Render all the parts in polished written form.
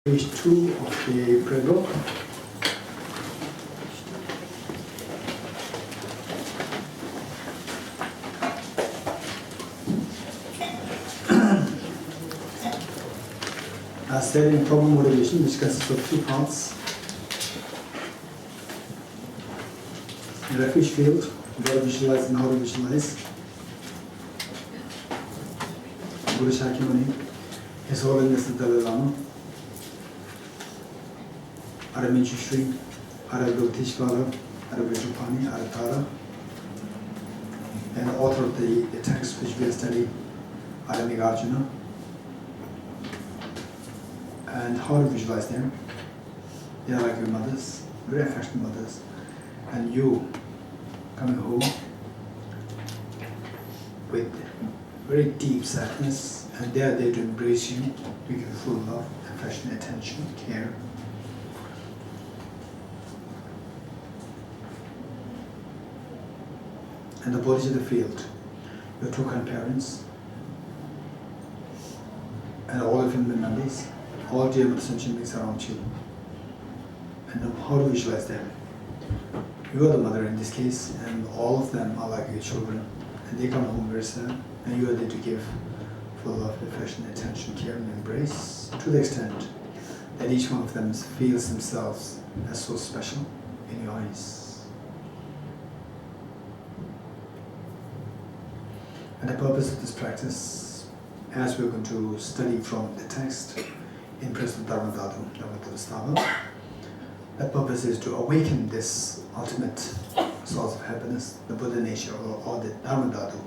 Page 2 of the prayer book. As said in proper motivation, which consists of 2 parts. The refuge field, what to visualize and how to visualize. Guru Shakyamuni, His Holiness the Dalai Lama, Araminchi Shri, Dharmadhatustava, Rupani, Aratara, and the author of the text which we are studying, Arjuna. And how to visualize them. They are like your mothers, very affectionate mothers. And you coming home with very deep sadness, and they are there to embrace you, to give you full love, affection, attention, care. And the bodies of the field, your 2 grandparents, and all the family members, all dear sentient beings around you. And how to visualize them. You are the mother in this case, and all of them are like your children. And they come home very sad, and you are there to give full love, affection, attention, care, and embrace, to the extent that each one of them feels themselves as so special in your eyes. And the purpose of this practice, as we're going to study from the text in present Dharmadhatustava, the purpose is to awaken this ultimate source of happiness, the Buddha nature, or the Dharmadhatu,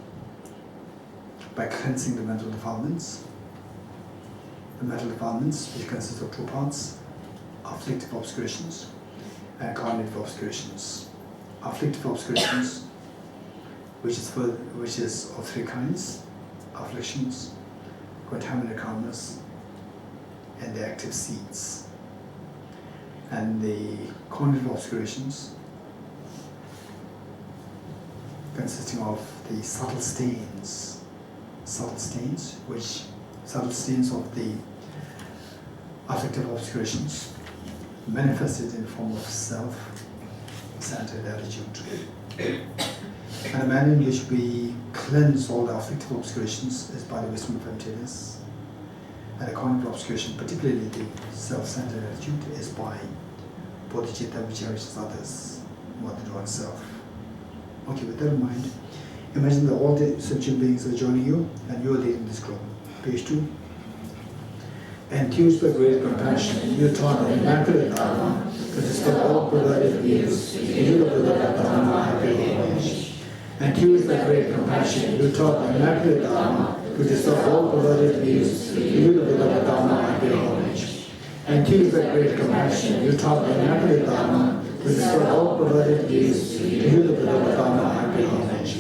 by cleansing the mental defilements. The mental defilements, which consist of 2 parts, afflictive obscurations and cognitive obscurations. Afflictive obscurations, which is of 3 kinds: afflictions, contaminant karmas, and the active seeds. And the cognitive obscurations, consisting of the subtle stains of the afflictive obscurations, manifested in the form of self-centered attitude. And the manner in which we cleanse all the afflictive obscurations is by the wisdom of emptiness. And the cognitive obscuration, particularly the self-centered attitude, is by bodhicitta, which cherishes others more than oneself. Okay, with that in mind, imagine that all the sentient beings are joining you, and you are leading this group. Page 2. Enthused by great compassion, you taught the immaculate Dharma to dispel all perverted views, you the Buddha Dharma happy homage. Enthused by great compassion, you taught the immaculate Dharma to dispel all perverted views, you the Buddha Dharma happy homage. Enthused by great compassion, you taught the immaculate Dharma to dispel all perverted views, you the Buddha Dharma happy homage.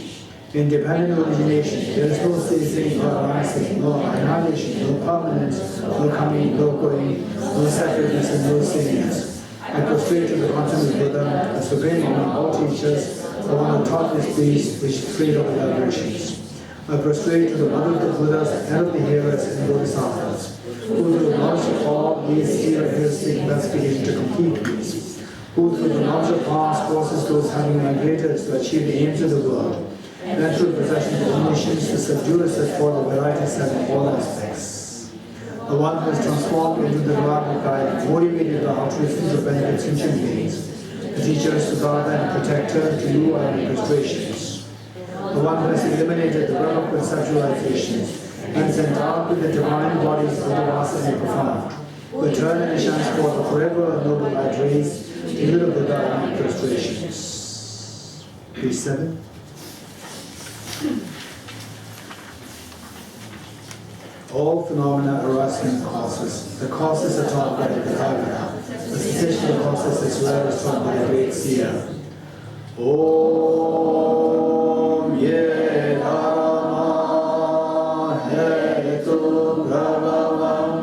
Independent origination, there is no ceasing, no rising, no annihilation, no permanence, no coming, no going, no separateness and no sameness. I prostrate to the consummate Buddha, the supreme among all teachers, the one who taught this peace, which is freed of the vibrations. I prostrate to the mother of the Buddhas, head of the hearers and bodhisattvas, who through the knowledge of all leads theoretic investigation to complete peace, who through the knowledge of past causes those having migrated to achieve the aims of the world, and through possession of omniscience to subdue us as for the variety set in all aspects. The one who is transformed into the Dharma guide, motivated by altruism to benefit sentient beings, the teacher is to guard and protector, to you are in prostrations. The one who has eliminated the realm of conceptualizations and is endowed with the divine bodies of the vast and profound, who eternally and shines forth a forever noble light rays, to you the Buddha in prostrations. Page 7. All phenomena arise from causes. The causes are taught by the Tathagata. The cessation of the causes is rare as taught by the great seer. Om ye dharma hetu bhagavan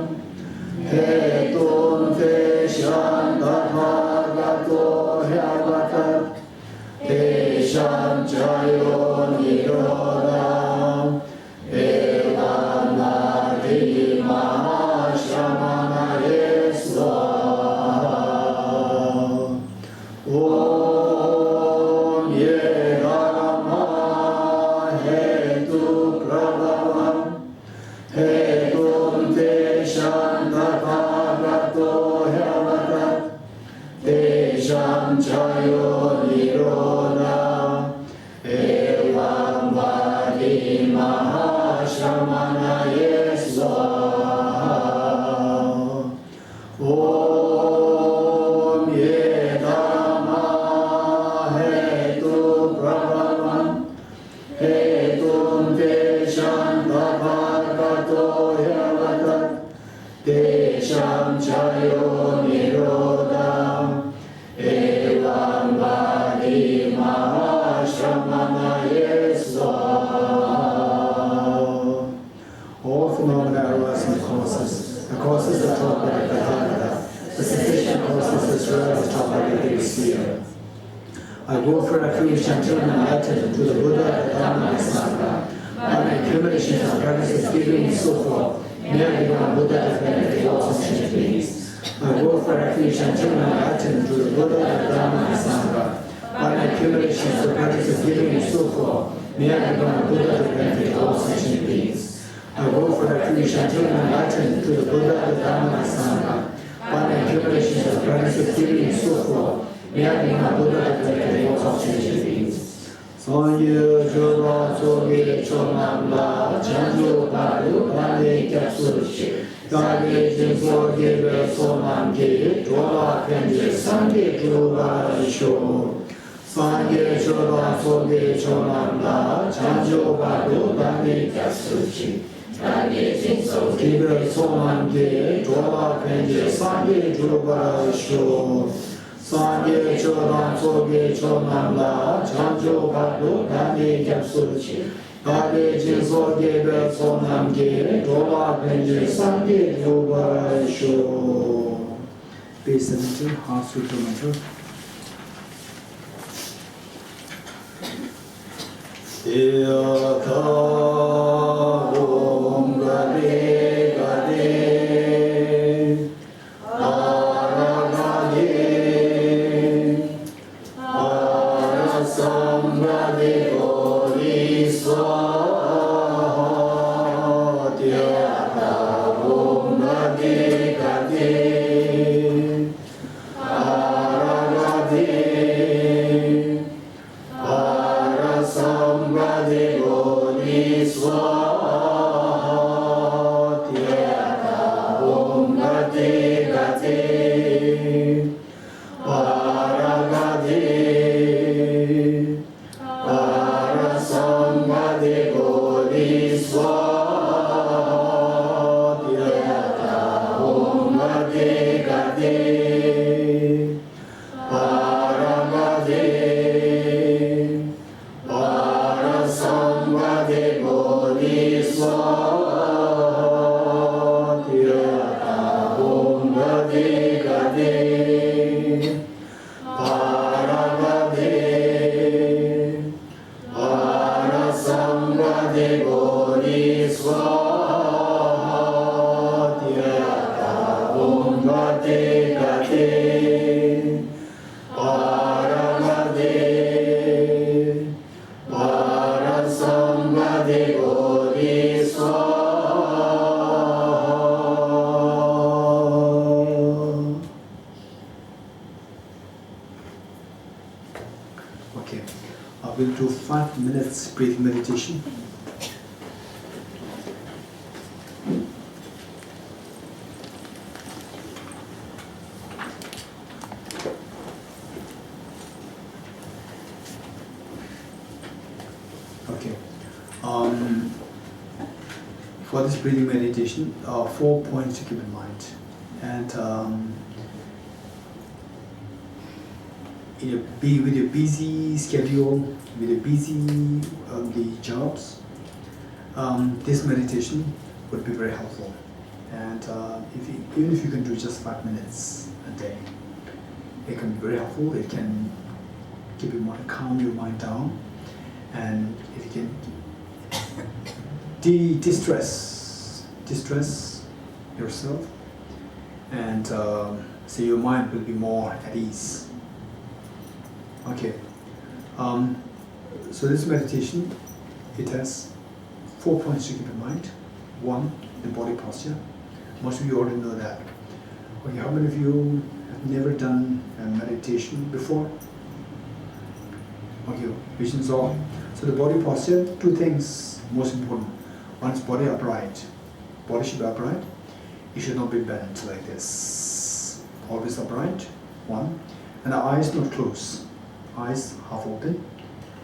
hetun teshan tathagato hyavatat teshan chayo nirodham evam nadi mahashramana yesu Om Ye Dharma Hetu Prabhavam Hetum Te Shantatagato Havatat Tesham Chayo Niroda Evam Vadi Mahashramana Yesvaha Om Ye Dharma Hetu Prabhavam Hetum Te Shantatagato Havatat Tesham Chayo Niroda Evam Vadi Mahashramana Yesvaha. All phenomena arise from causes. The causes are taught by the Dharmadhatustava. The sufficient causes as well as taught by the big sphere. I go for refuge until I'm enlightened to the Buddha, the Dharma, and the Sangha. By my accumulations and practices giving and so forth, may I become a Buddha to benefit all sentient beings. I go for refuge until I'm enlightened to the Buddha, the Dharma, and the Sangha. By my accumulations and practices giving and so forth, may I become a Buddha to benefit all sentient beings. I go for refuge until I'm enlightened to the Buddha, the Dharma, and the Sangha. By my accumulations and practices giving and so forth, may I become a Buddha to benefit all sentient beings. Sanye Jura Soge Chonamla Chanjo Paru Pane Kapsurchi Dage Jinso Gebe Sonam Ge Jola Kenje Sange Jura Sho Sanye Jura Soge Chonamla Chanjo Paru Pane Kapsurchi Dage Jinso Gebe Sonam Ge Jola Kenje Sange Jura Sho Sanye Chodan Soge Chonamla Chanjo Bado Dani Kapsurchi Dage Jinso Gebe Sonam Ge Dola Penje Sange Juba Sho. Page 17, Heart Sutra Mantra. Yata Om Gade Gade Samgade Gori Swaha Tyata Om Gade Gade Aragade Arasamgade Gori Swaha Tyata Om Gade Gade Aragade Samgade Gori Swaha Tyata Om Gade Gade Paragade Parasamgade Gori Swaha Tyata Om Gade Gade Paragade Samgade Gori Swaha Tyata Om Gade Gade Paragade Parasamgade Gori Swaha. Okay. We'll do 5 minutes breathing meditation. Okay. For this breathing meditation, 4 points to keep in mind. And with your busy schedule, with your busy jobs, this meditation would be very helpful. And even if you can do just 5 minutes a day, it can be very helpful. It can keep your mind, calm your mind down, and it can distress yourself, and so your mind will be more at ease. Okay. So this meditation, it has 4 points to keep in mind. One, the body posture. Most of you already know that. Okay, how many of you have never done a meditation before? Okay, vision is all. So the body posture, 2 things most important. One is body upright. Body should be upright. It should not be bent like this. Always upright. 1. And the eyes not closed. Eyes half open.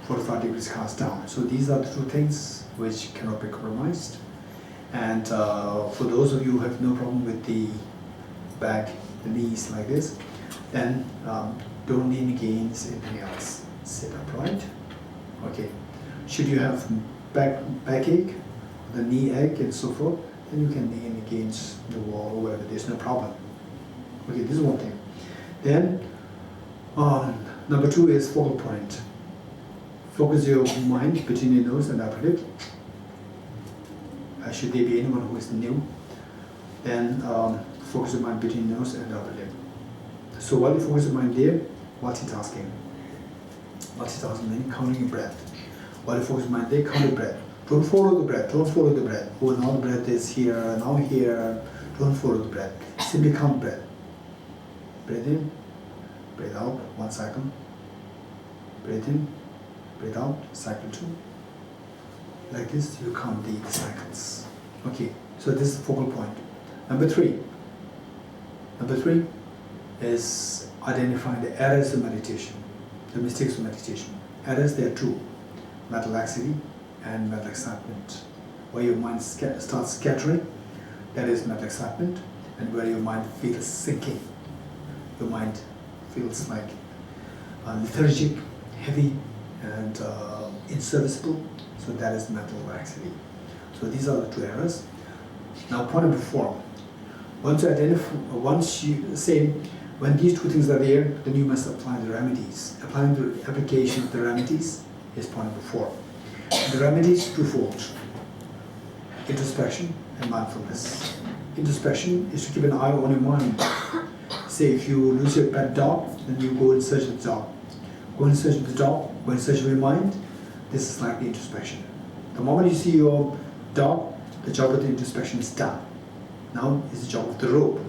45 degrees cast down. So these are the 2 things which cannot be compromised. And for those of you who have no problem with the back, the knees like this, then don't lean against anything else. Sit upright. Okay. Should you have backache, the knee ache and so forth, then you can lean against the wall or whatever. There's no problem. Okay, this is one thing. Then number 2 is focal point. Focus your mind between your nose and upper lip. Should there be anyone who is new, then focus your mind between your nose and upper lip. So while you focus your mind there, multitasking. Multitasking meaning counting your breath. While you focus your mind there, count your breath. Don't follow the breath. Don't follow the breath. Oh, now the breath is here, now here. Don't follow the breath. Simply count breath. Breathe in, breathe out, 1 cycle. Breathe in, breathe out, cycle 2. Like this, you count the cycles. Okay, so this is the focal point. Number 3. Number 3 is identifying the errors of meditation, the mistakes of meditation. Errors, there are 2. Mental laxity and mental excitement. Where your mind starts scattering, that is mental excitement, and where your mind feels sinking. Your mind feels like lethargic, heavy, and inserviceable. So that is mental laxity. So these are the 2 errors. Now, point of form. Once you say, when these 2 things are there, then you must apply the remedies. Applying the application of the remedies is point number 4. The remedies 2-fold: introspection and mindfulness. Introspection is to keep an eye on your mind. Say if you lose your pet dog, then you go in search of the dog. Go in search of the dog, go in search of your mind. This is like the introspection. The moment you see your dog, the job of the introspection is done. Now is the job of the rope.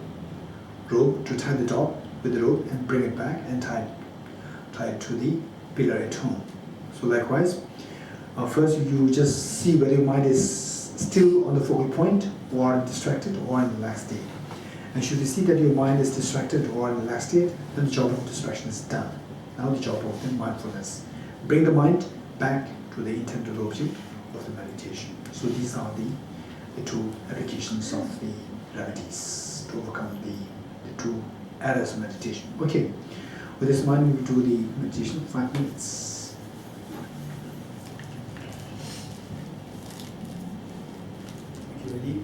Rope to tie the dog with the rope and bring it back and tie it to the pillar at home. So likewise, first you just see whether your mind is still on the focal point or distracted or in the relaxed state. And should you see that your mind is distracted or in the relaxed state, then the job of introspection is done. Now the job of the mindfulness. Bring the mind back to the intended object of the meditation. So these are the 2 applications of the remedies to overcome the 2 errors of meditation. Okay, with this in mind, we will do the meditation 5 minutes. Okay, ready?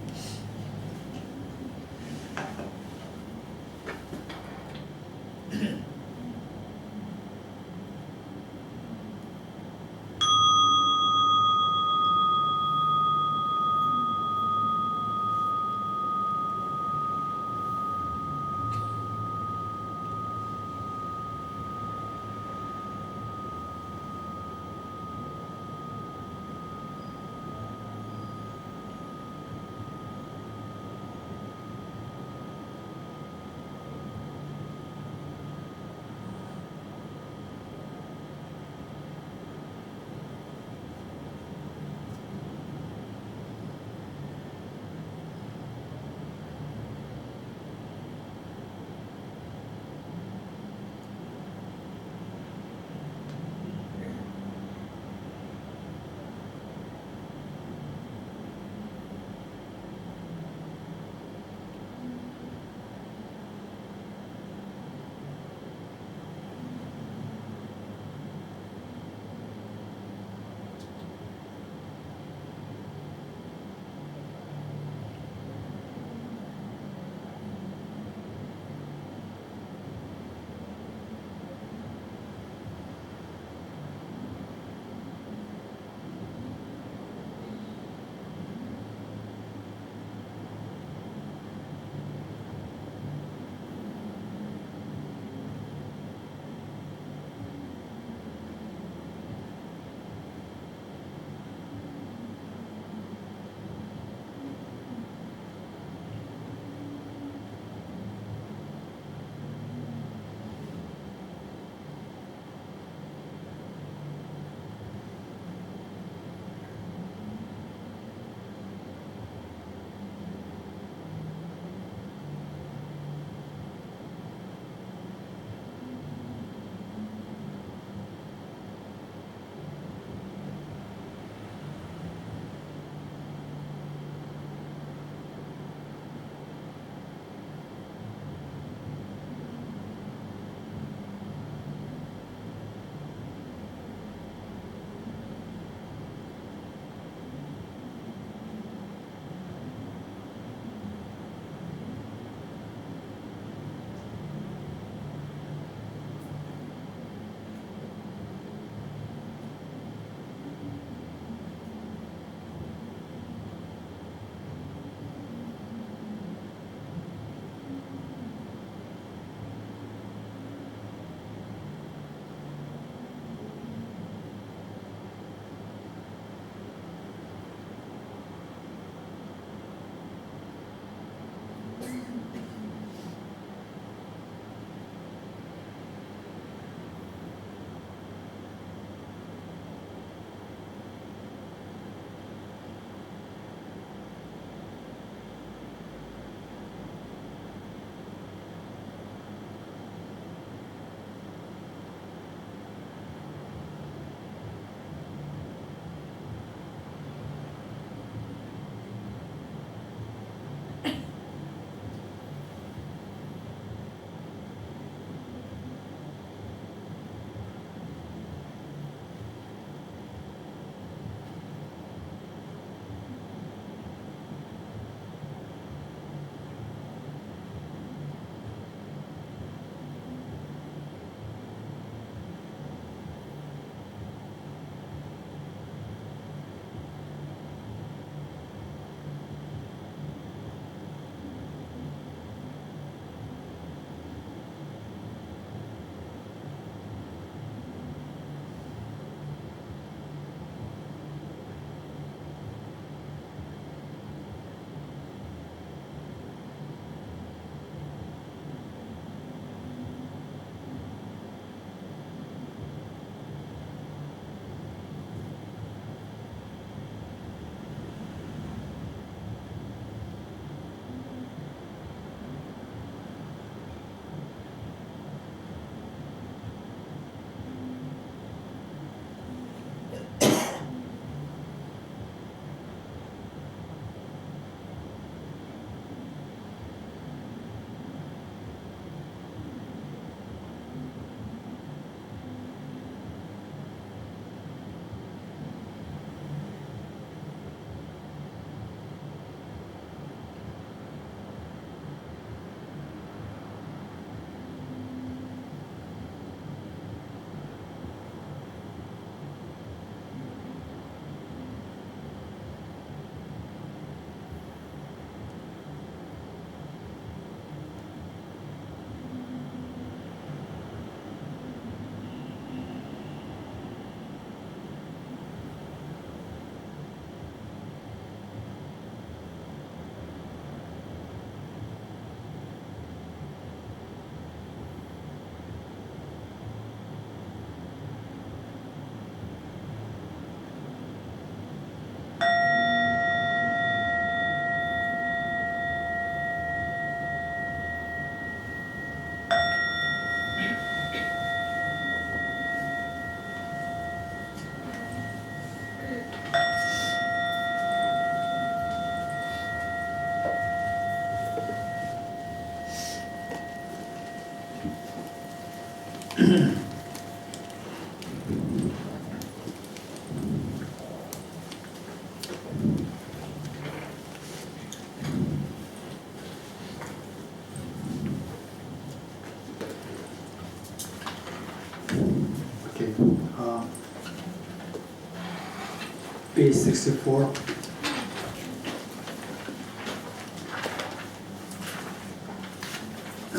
page 64.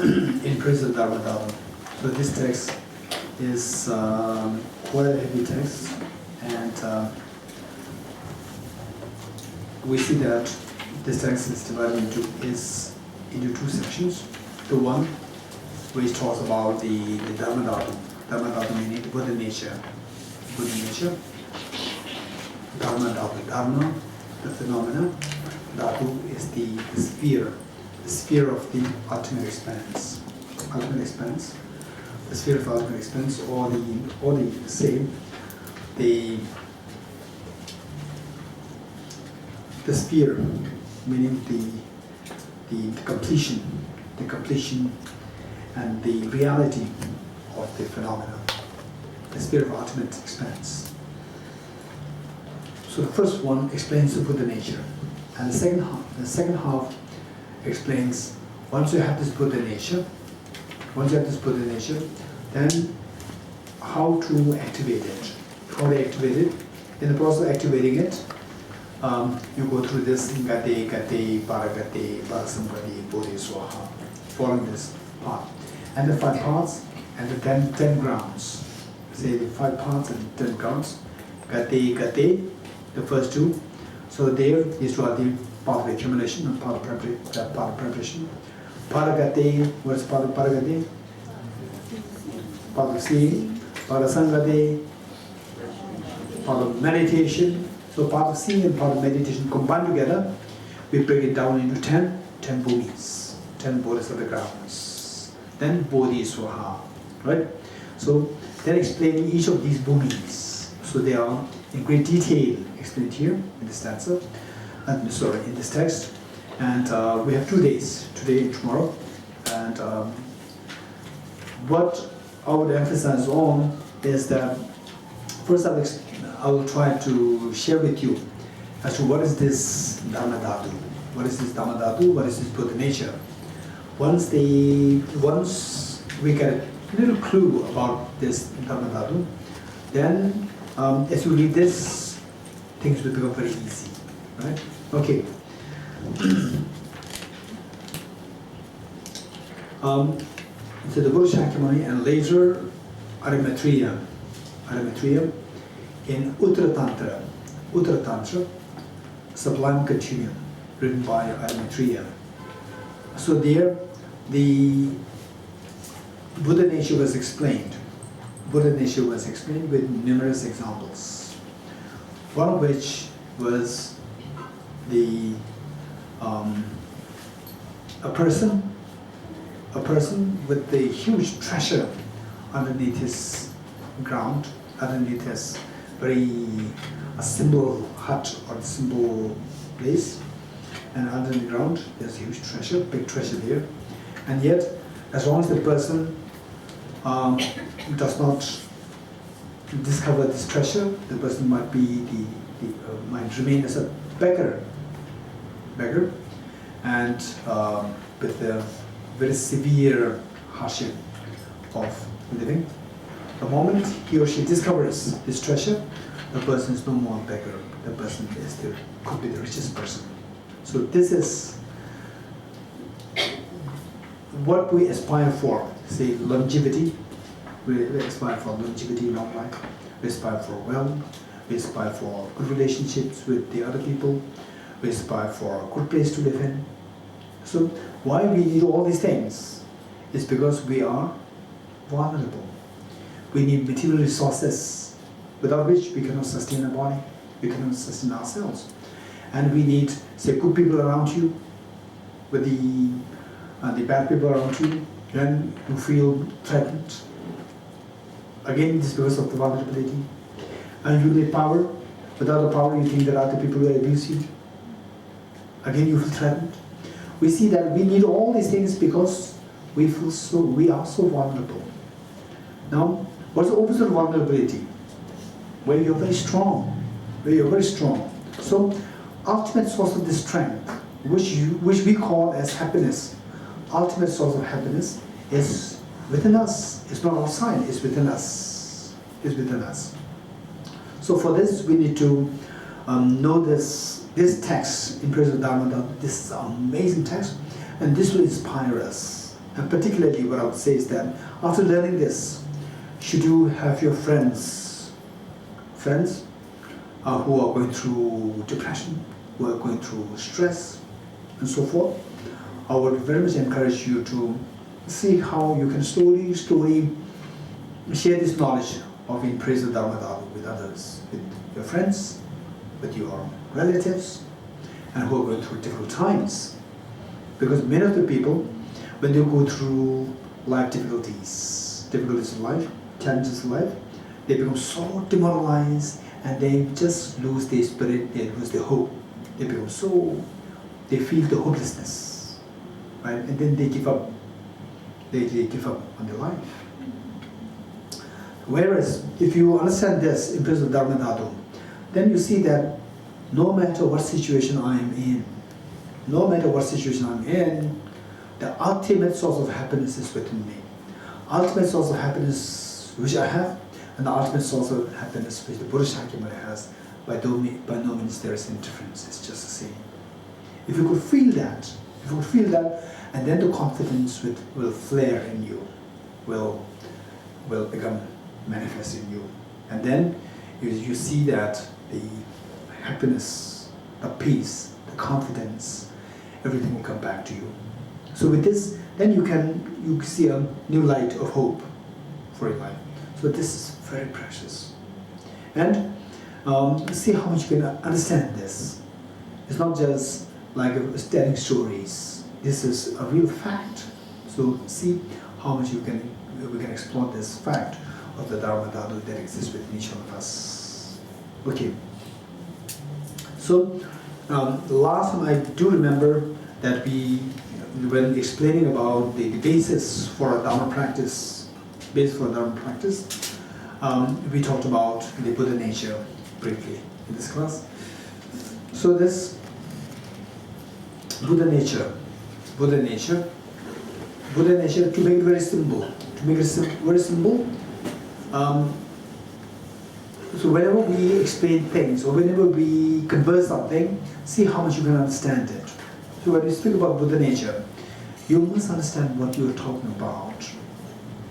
In praise of Dharmadhatustava. So this text is quite a heavy text, and we see that this text is divided into two sections. The one which talks about the Dharmadhatu. Dharmadhatu meaning Buddha nature. Buddha nature. Dharmadhatu. Dharma, the phenomena. Dhatu is the sphere of the ultimate expanse. Ultimate expanse. The sphere of ultimate expanse, or the same, the sphere, meaning the completion and the reality of the phenomena, the sphere of ultimate expanse. So the first one explains the Buddha nature, and the second half explains once you have this Buddha nature, then how to activate it. How to activate it. In the process of activating it, you go through this Gate, Gate, Paragate, Parasamgati, Bodhi, Swaha, following this path. And the 5 parts and the 10 grounds. Say the 5 parts and 10 grounds. Gate, Gate, the first 2. So there is to the part of accumulation and part of preparation. Paragate, what is part of Paragate? Part of seeing. Parasangate, part of meditation. So part of seeing and part of meditation combined together, we break it down into 10 bhumis, 10 bodhisattva grounds. Then bodhi swaha, right? So then explaining each of these bhumis. So they are in great detail explained here in this stanza, in this text. And we have 2 days, today and tomorrow. And what I would emphasize on is that first I will try to share with you as to what is this Dharmadhatu, what is this Dharmadhatu, what is this Buddha nature. Once we get a little clue about this Dharmadhatu, then as you read this, things will become very easy, right? Okay. So the Buddha Shakyamuni and later Arimathriya in Uttara Tantra, Sublime Continuum, written by Arimathriya. So there, the Buddha nature was explained. Buddha nature was explained with numerous examples. One of which was a person with the huge treasure underneath his ground, underneath his a simple hut or a simple place, and under the ground there's a huge treasure, big treasure there. And yet, as long as the person does not discover this treasure, the person might be might remain as a beggar, and with a very severe hardship of living. The moment he or she discovers this treasure, the person is no more a beggar. The person could be the richest person. So this is what we aspire for. Say longevity. We aspire for longevity, long life. We aspire for wealth. We aspire for good relationships with the other people. We aspire for a good place to live in. So why we need all these things is because we are vulnerable. We need material resources without which we cannot sustain our body, we cannot sustain ourselves. And we need, say, good people around you, with the bad people around you, then you feel threatened. Again, this is because of the vulnerability. And you need power. Without the power, you think that other people will abuse you. Again, you feel threatened. We see that we need all these things because we are so vulnerable. Now, what's the opposite of vulnerability? Where you're very strong. So, ultimate source of this strength, which we call as happiness, ultimate source of happiness is within us. It's not outside, it's within us. So for this we need to know this text in Praise of Dharmadhatustava. This is an amazing text, and this will inspire us. And particularly what I would say is that after learning this, should you have your friends who are going through depression, who are going through stress, and so forth, I would very much encourage you to see how you can slowly share this knowledge of in Praise of Dharmadhatustava with others, with your friends, with your relatives, and who are going through difficult times. Because many of the people, when they go through life difficulties in life, challenges in life, they become so demoralized and they just lose their spirit, they lose their hope. They feel the hopelessness, right? And then they give up. They give up on their life. Whereas, if you understand this in terms of Dharmadhatustava, then you see that no matter what situation I am in, the ultimate source of happiness is within me. Ultimate source of happiness which I have, and the ultimate source of happiness which the Buddha Shakyamuni has, by no means there is any difference, it's just the same. If you could feel that, and then the confidence will flare in you, will become manifest in you. And then you see that the happiness, the peace, the confidence, everything will come back to you. So with this, then you see a new light of hope for your life. So this is very precious. And see how much you can understand this. It's not just like telling stories. This is a real fact. So see how much we can explore this fact of the Dharmadhatustava that exists within each one of us. Okay. So last time I do remember that when explaining about the basis for a Dharma practice, we talked about the Buddha nature briefly in this class. So this Buddha nature, to make it very simple, so whenever we explain things or whenever we converse something, see how much you can understand it. So when you speak about Buddha nature, you must understand what you are talking about.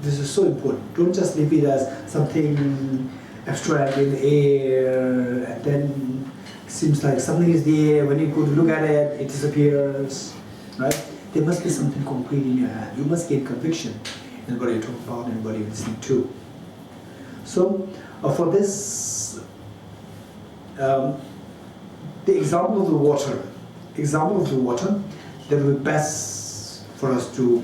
This is so important. Don't just leave it as something abstract in the air and then seems like something is there. When you go to look at it, it disappears. Right? There must be something concrete in your hand. You must gain conviction in what you're talking about and what you're listening to. So for this, the example of the water, that will be best for us to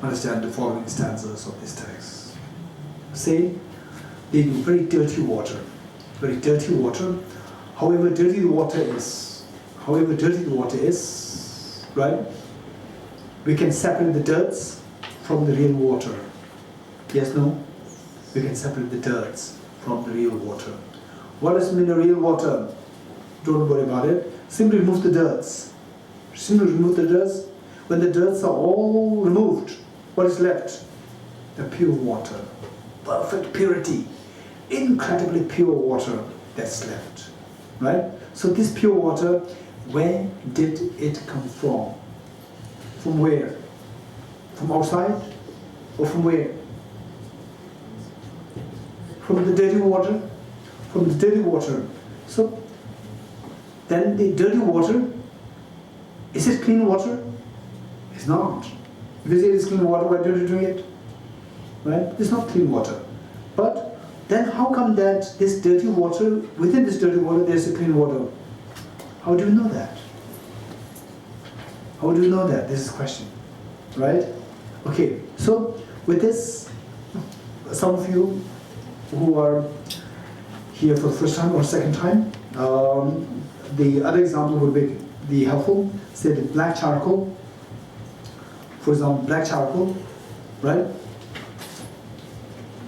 understand the following stanzas of this text. Say, they do very dirty water. However dirty the water is, right? We can separate the dirts from the real water. Yes, no? We can separate the dirts from the real water. What does mean the real water? Don't worry about it. Simply remove the dirts. When the dirts are all removed, what is left? The pure water. Perfect purity. Incredibly pure water that's left. Right? So this pure water, where did it come from? From where? From outside? Or from where? From the dirty water? From the dirty water. So, then the dirty water, is it clean water? It's not. If you say it's clean water, why don't you drink it? Right? It's not clean water. But then how come that this dirty water, within this dirty water, there's a clean water? How do you know that? How do you know that? This is the question. Right? Okay, so with this, some of you who are here for the first time or second time, the other example would be helpful. Say the black charcoal. For example, black charcoal, right?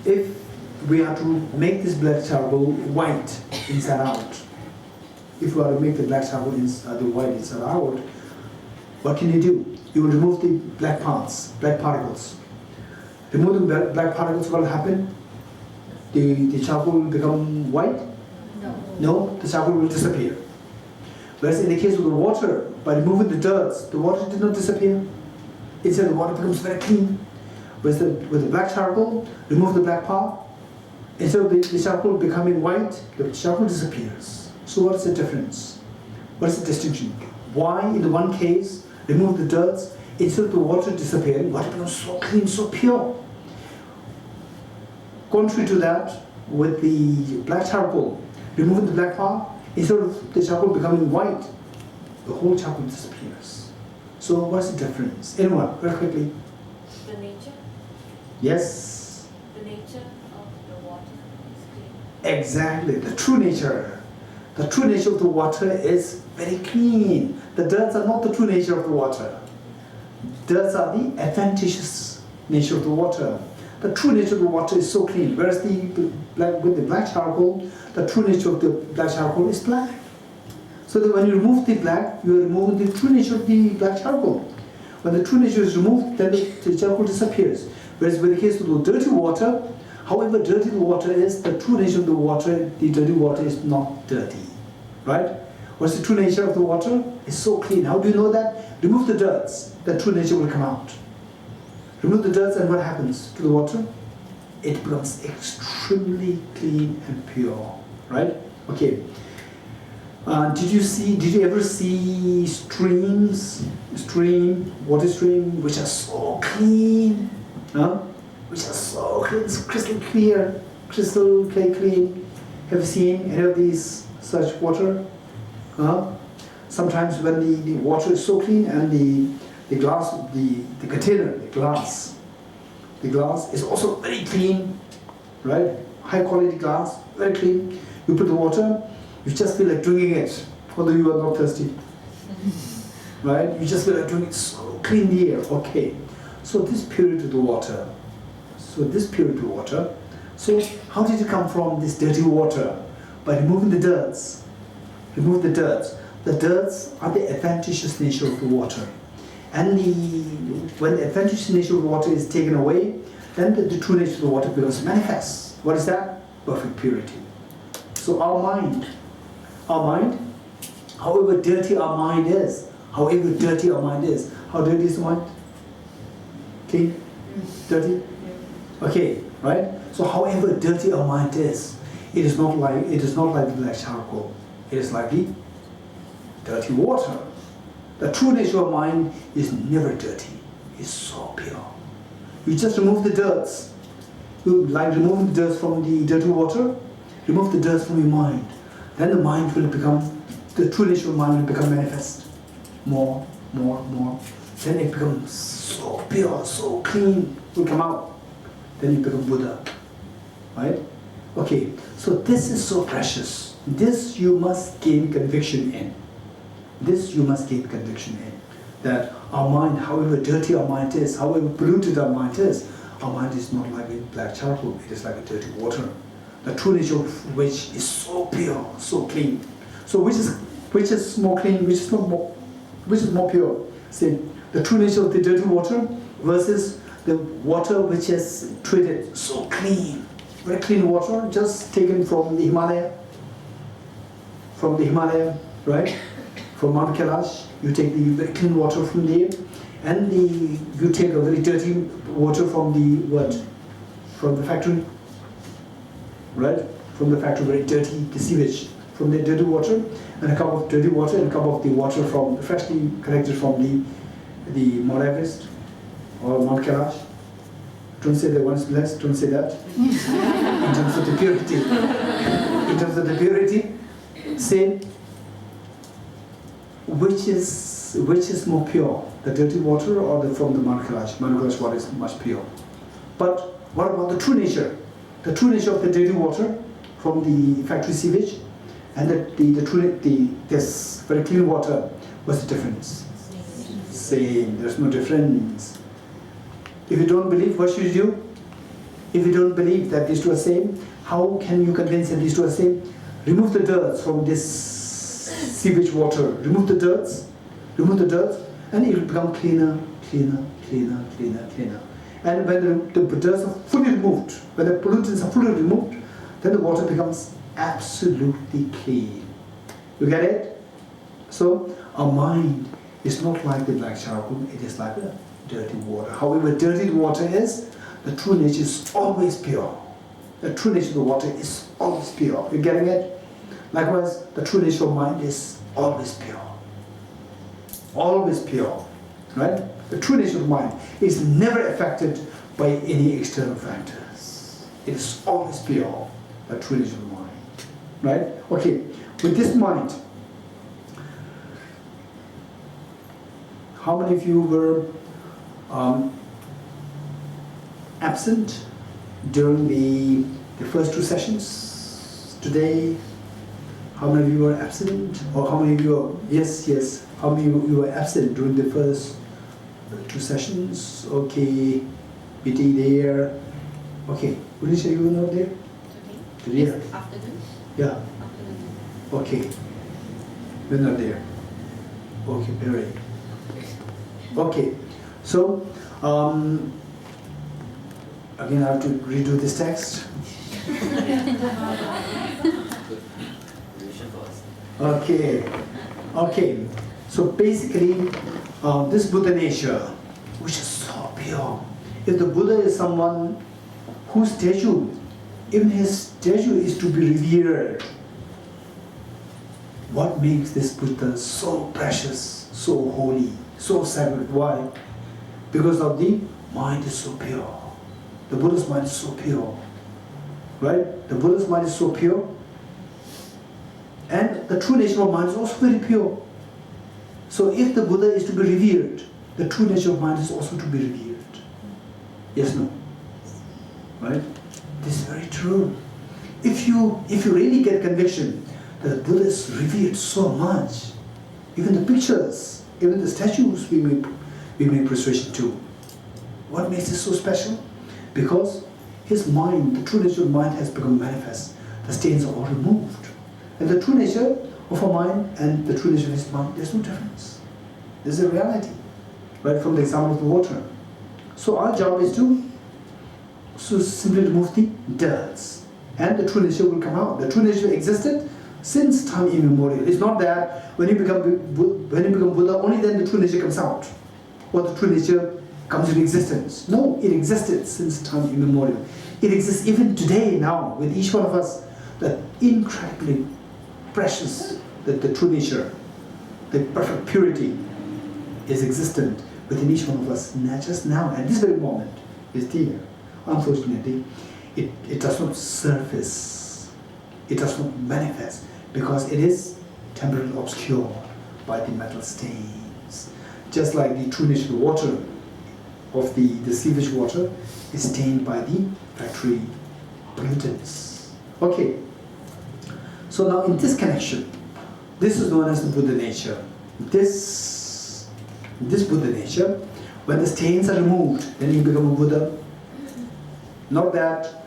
If we are to make this black charcoal white inside out, if we are to make the black charcoal the white inside out, what can you do? You will remove the black particles. Remove the black particles, what will happen? The charcoal will become white? No, the charcoal will disappear. Whereas in the case of the water, by removing the dirt, the water did not disappear. Instead, the water becomes very clean. With the black charcoal, remove the black part. Instead of the charcoal becoming white, the charcoal disappears. So what is the difference? What is the distinction? Why in the one case, remove the dirt, instead of the water disappearing, water becomes so clean, so pure. Contrary to that, with the black charcoal, removing the black part, instead of the charcoal becoming white, the whole charcoal disappears. So what's the difference? Anyone, very quickly. The nature? Yes. The nature of the water is clean. Exactly, the true nature. The true nature of the water is very clean. The dirts are not the true nature of the water. Dirts are the adventitious nature of the water. The true nature of the water is so clean, whereas with the black charcoal, the true nature of the black charcoal is black. So that when you remove the black, you are removing the true nature of the black charcoal. When the true nature is removed, then the charcoal disappears. Whereas with the case of the dirty water, however dirty the water is, the true nature of the water, the dirty water is not dirty. Right? What's the true nature of the water? It's so clean. How do you know that? Remove the dirts, the true nature will come out. Remove the dirts and what happens to the water? It becomes extremely clean and pure. Right? Okay. Did you ever see streams, water stream, which are so clean? Which are so clean, crystal clear, crystal clean. Have you seen any of these such water? Sometimes when the water is so clean and the glass, the container, the glass is also very clean, right? High quality glass, very clean. You put the water, you just feel like drinking it, although you are not thirsty, right? You just feel like drinking it, so clean the air. Okay, so this purity of the water. So how did it come from, this dirty water? By removing the dirts. Remove the dirts. The dirts are the adventitious nature of the water. And when the adventitious nature of the water is taken away, then the true nature of the water becomes manifest. What is that? Perfect purity. So our mind, however dirty our mind is, how dirty is the mind? Clean? Dirty? Okay, right? So however dirty our mind is, it is not like the black charcoal. It is like the dirty water. The true nature of mind is never dirty. It's so pure. You just remove the dirts. You like removing the dirts from the dirty water. Remove the dirts from your mind. Then the mind will become, the true nature of mind will become manifest. More. Then it becomes so pure, so clean, will come out. Then you become Buddha. Right? Okay, so this is so precious. This you must gain conviction in. That our mind, however dirty our mind is, however polluted our mind is not like a black charcoal, it is like a dirty water. The true nature of which is so pure, so clean. So which is more clean, which is more pure? See, the true nature of the dirty water versus the water which is treated so clean. Very clean water, just taken from the Himalaya. Right? From Mount Kailash, you take the very clean water from there, and you take a very dirty water from the factory, right? From the factory, very dirty, the sewage, from the dirty water, and a cup of dirty water, and a cup of the water from freshly collected from the Mount Everest or Mount Kailash. Don't say that one is blessed. Don't say that. In terms of the purity, say. Which is more pure, the dirty water or from the Mount Kailash? Mount Kailash water is much pure. But what about the true nature? The true nature of the dirty water from the factory sewage and this very clean water, what's the difference? Same. There's no difference. If you don't believe, what should you do? If you don't believe that these two are same, how can you convince that these two are same? Remove the dirt from this sewage water. Remove the dirt, and it will become cleaner. And when the dirt are fully removed, when the pollutants are fully removed, then the water becomes absolutely clean. You get it? So our mind is not like the black charcoal, it is like the dirty water. However dirty the water is, the true nature is always pure. The true nature of the water is always pure. You getting it? Likewise, the true nature of mind is always pure. Always pure. Right? The true nature of mind is never affected by any external factors. It is always pure. The true nature of mind. Right? Okay. With this mind, how many of you were absent during the first two sessions today? How many of you were absent? Or how many of you were, yes, how many of you were absent during the first two sessions? Okay, BT there. Okay, Unisha, you were not there? Today? Today? Yes, afternoon. Yeah, Afternoon. okay. We're not there. Okay, very. Okay, so again I have to redo this text. Okay. So basically, this Buddha nature, which is so pure. If the Buddha is someone whose statue, even his statue is to be revered, what makes this Buddha so precious, so holy, so sacred? Why? Because of the mind is so pure. The Buddha's mind is so pure. Right? The Buddha's mind is so pure. And the true nature of mind is also very pure. So if the Buddha is to be revered, the true nature of mind is also to be revered. Yes, no? Right? This is very true. If you really get conviction that the Buddha is revered so much, even the pictures, even the statues we make persuasion to. What makes it so special? Because his mind, the true nature of mind has become manifest. The stains are all removed. And the true nature of our mind and the true nature of his mind, there's no difference. There's a reality. Right from the example of the water. So our job is to simply remove the dirts. And the true nature will come out. The true nature existed since time immemorial. It's not that when you become Buddha, only then the true nature comes out. Or the true nature comes into existence. No, it existed since time immemorial. It exists even today, now, with each one of us, that incredibly precious, that the true nature, the perfect purity is existent within each one of us, not just now, at this very moment, is there. Unfortunately, it does not surface, it does not manifest, because it is temporarily obscured by the metal stains. Just like the true nature of the water, of the sewage water, is stained by the factory pollutants. Okay, so now in this connection, this is known as the Buddha nature. This Buddha nature, when the stains are removed, then you become a Buddha. Not that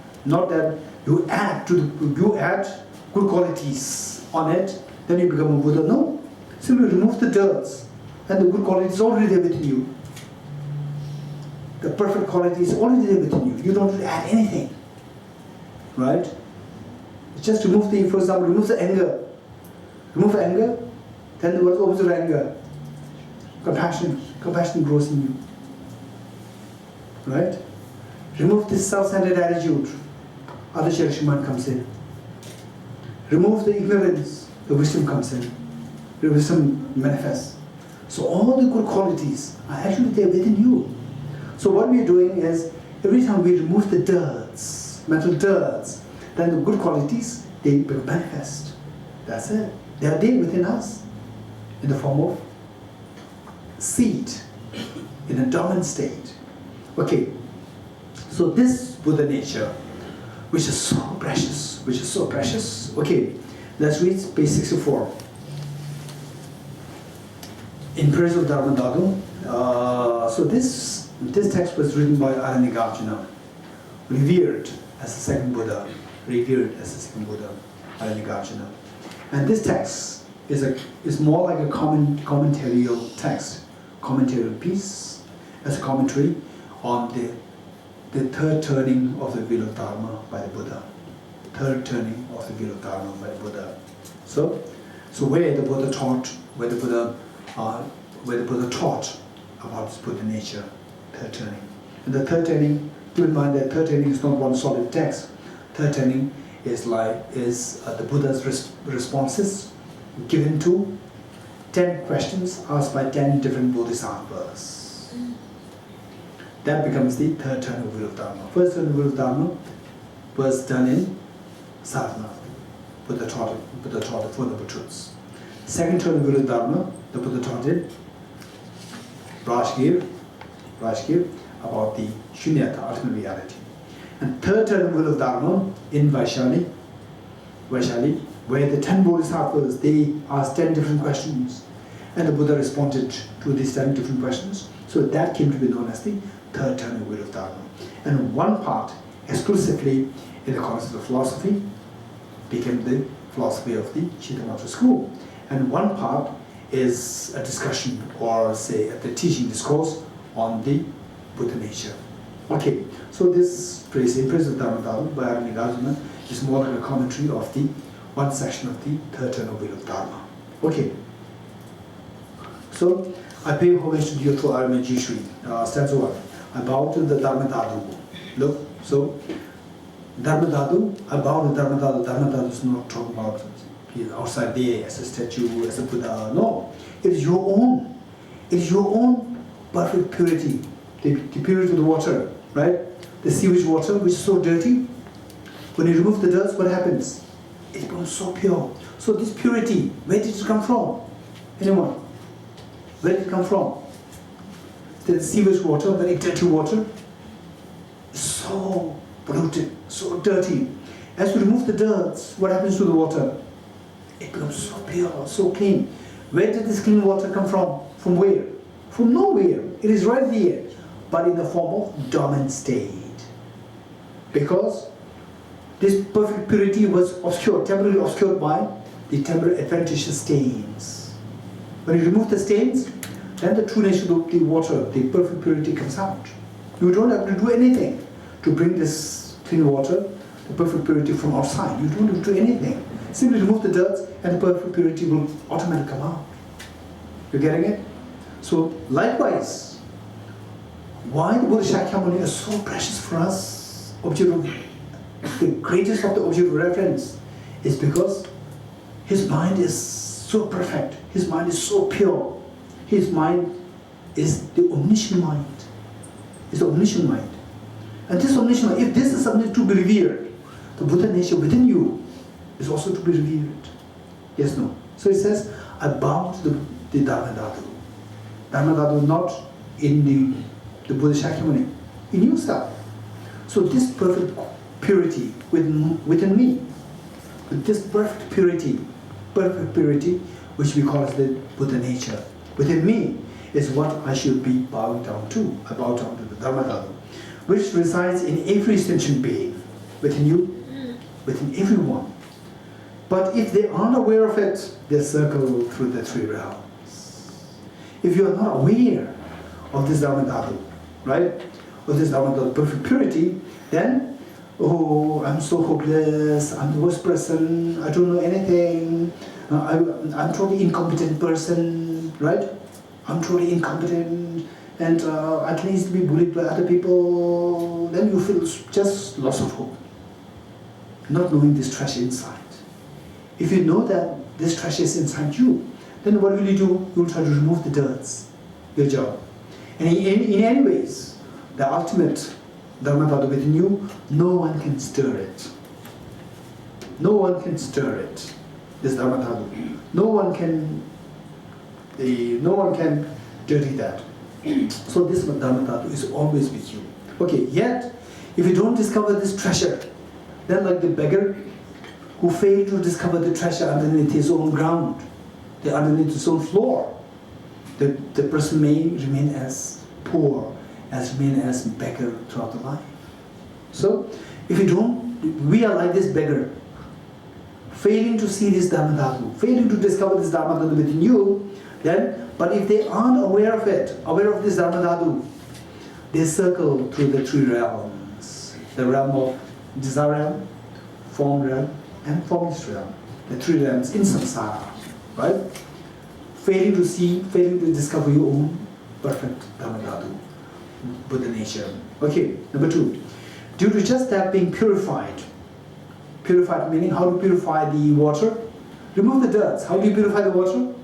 you add good qualities on it, then you become a Buddha. No, simply remove the dirts, and the good quality is already there within you. The perfect quality is already there within you. You don't have to add anything, right? Just remove for example, remove the anger. Remove anger, then what is opposite of anger? Compassion. Compassion grows in you, right? Remove this self-centered attitude, other cherishing mind comes in. Remove the ignorance, the wisdom comes in. The wisdom manifests. So all the good qualities are actually there within you. So what we are doing is, every time we remove the dirts, mental dirts, then the good qualities, they become manifest. That's it. They are there within us, in the form of seed, in a dormant state. Okay. So this Buddha nature, which is so precious, okay, let's read page 64. In praise of Dharmadhatustava, so this text was written by Aranyagācchana, revered as the second Buddha, Aranyagācchana. And this text is more like a commentarial text, commentarial piece, as a commentary on the third turning of the wheel of Dharma by the Buddha. third turning of the wheel of Dharma by the Buddha. So where the Buddha taught, where the Buddha taught about this Buddha nature, third turning. And the third turning, keep in mind that third turning is not one solid text. Third turning is the Buddha's responses given to 10 questions asked by 10 different bodhisattvas. That becomes the third turn of wheel of Dharma. First turn of wheel of Dharma was done in sadhana. Buddha taught it for the truths. Second turn of wheel of Dharma, the Buddha taught it Rajgir, about the Shunyata, ultimate reality. And third turn of wheel of Dharma in Vaishali, where the 10 bodhisattvas, they asked 10 different questions, and the Buddha responded to these 10 different questions. So that came to be known as the third turn of wheel of Dharma. And one part, exclusively in the concept of philosophy, became the philosophy of the Chittamatra school. And one part is a discussion, or say the teaching discourse on the Buddha nature. Okay, so this phrase, Impress of Dharmadhatustava by Arunigajana, is more like a commentary of the one section of the third turn of wheel of Dharma. Okay, so I pay homage to Dhyotho Arme Jishri, stanza 1. I bow to the Dharmadhatu. Look, so Dharmadhatu, I bow to Dharmadhatu. Dharmadhatu is not talking about outside there as a statue, as a Buddha. No, it is your own. It is your own perfect purity. The purity of the water, right? The sewage water, which is so dirty. When you remove the dirt, what happens? It becomes so pure. So this purity, where did it come from? Anyone? Where did it come from? The sewage water, very dirty water, is so polluted, so dirty. As you remove the dirt, what happens to the water? It becomes so pure, so clean. Where did this clean water come from? From where? From nowhere. It is right there, but in the form of dormant state. Because this perfect purity was obscured, temporarily obscured by the temporary adventitious stains. When you remove the stains, then the true nature of the water, the perfect purity comes out. You don't have to do anything to bring this clean water, the perfect purity from outside. You don't have to do anything. Simply remove the dirt and the perfect purity will automatically come out. You getting it? So likewise, why the Buddha Shakyamuni is so precious for us, object of, the greatest of the object of reference, is because his mind is so perfect, his mind is so pure. His mind is the omniscient mind. It's the omniscient mind. And this omniscient mind, if this is something to be revered, the Buddha nature within you is also to be revered. Yes, no. So it says, I bow to the Dharmadhatu. Dharmadhatu not in the Buddha Shakyamuni, in yourself. So this perfect purity within me, with this perfect purity, which we call as the Buddha nature, within me is what I should be bowing down to. I bow down to the Dharmadhatu, which resides in every sentient being, within you, within everyone. But if they aren't aware of it, they circle through the three realms. If you are not aware of this Dharmadhatu, right, of this Dharmadhatu perfect purity, then, oh, I'm so hopeless, I'm the worst person, I don't know anything, I'm totally incompetent person, right? I'm totally incompetent, and I can easily be bullied by other people. Then you feel just loss of hope, not knowing this trash inside. If you know that this trash is inside you, then what will you do? You will try to remove the dirts, your job. And in any ways, the ultimate Dharmadhatu within you, no one can stir it. No one can stir it. This Dharmadhatu. No one can dirty that. So this Dharmadhatu is always with you. Okay, yet if you don't discover this treasure, then like the beggar who failed to discover the treasure underneath his own ground, underneath his own floor, the person may remain as poor, remain as beggar throughout the life. So if you don't, we are like this beggar, failing to see this Dharmadhatu, failing to discover this Dharmadhatu within you, then, but if they aren't aware of it, aware of this Dharmadhatu, they circle through the three realms. The realm of desire realm, form realm, and formless realm. The three realms in samsara, right? Failing to see, failing to discover your own perfect Dharmadhatu, Buddha nature. Okay, number 2. Due to just that being purified. Purified meaning how to purify the water? Remove the dirt. How do you purify the water?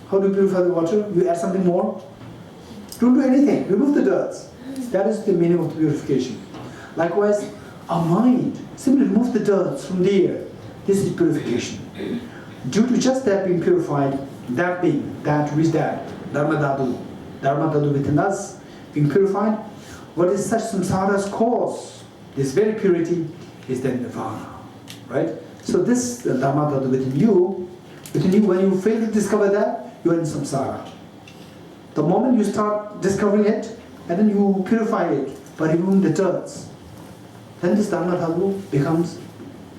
How do you purify the water? You add something more? Don't do anything. Remove the dirt. That is the meaning of the purification. Likewise, our mind, simply remove the dirt from there. This is purification. Due to just that being purified, that being, that which that, Dharmadhatu within us, being purified, what is such samsara's cause? This very purity is then nirvana, right? So this Dharmadhatu within you, when you fail to discover that, you are in samsara. The moment you start discovering it, and then you purify it by removing the dirt, then this Dharmadhatu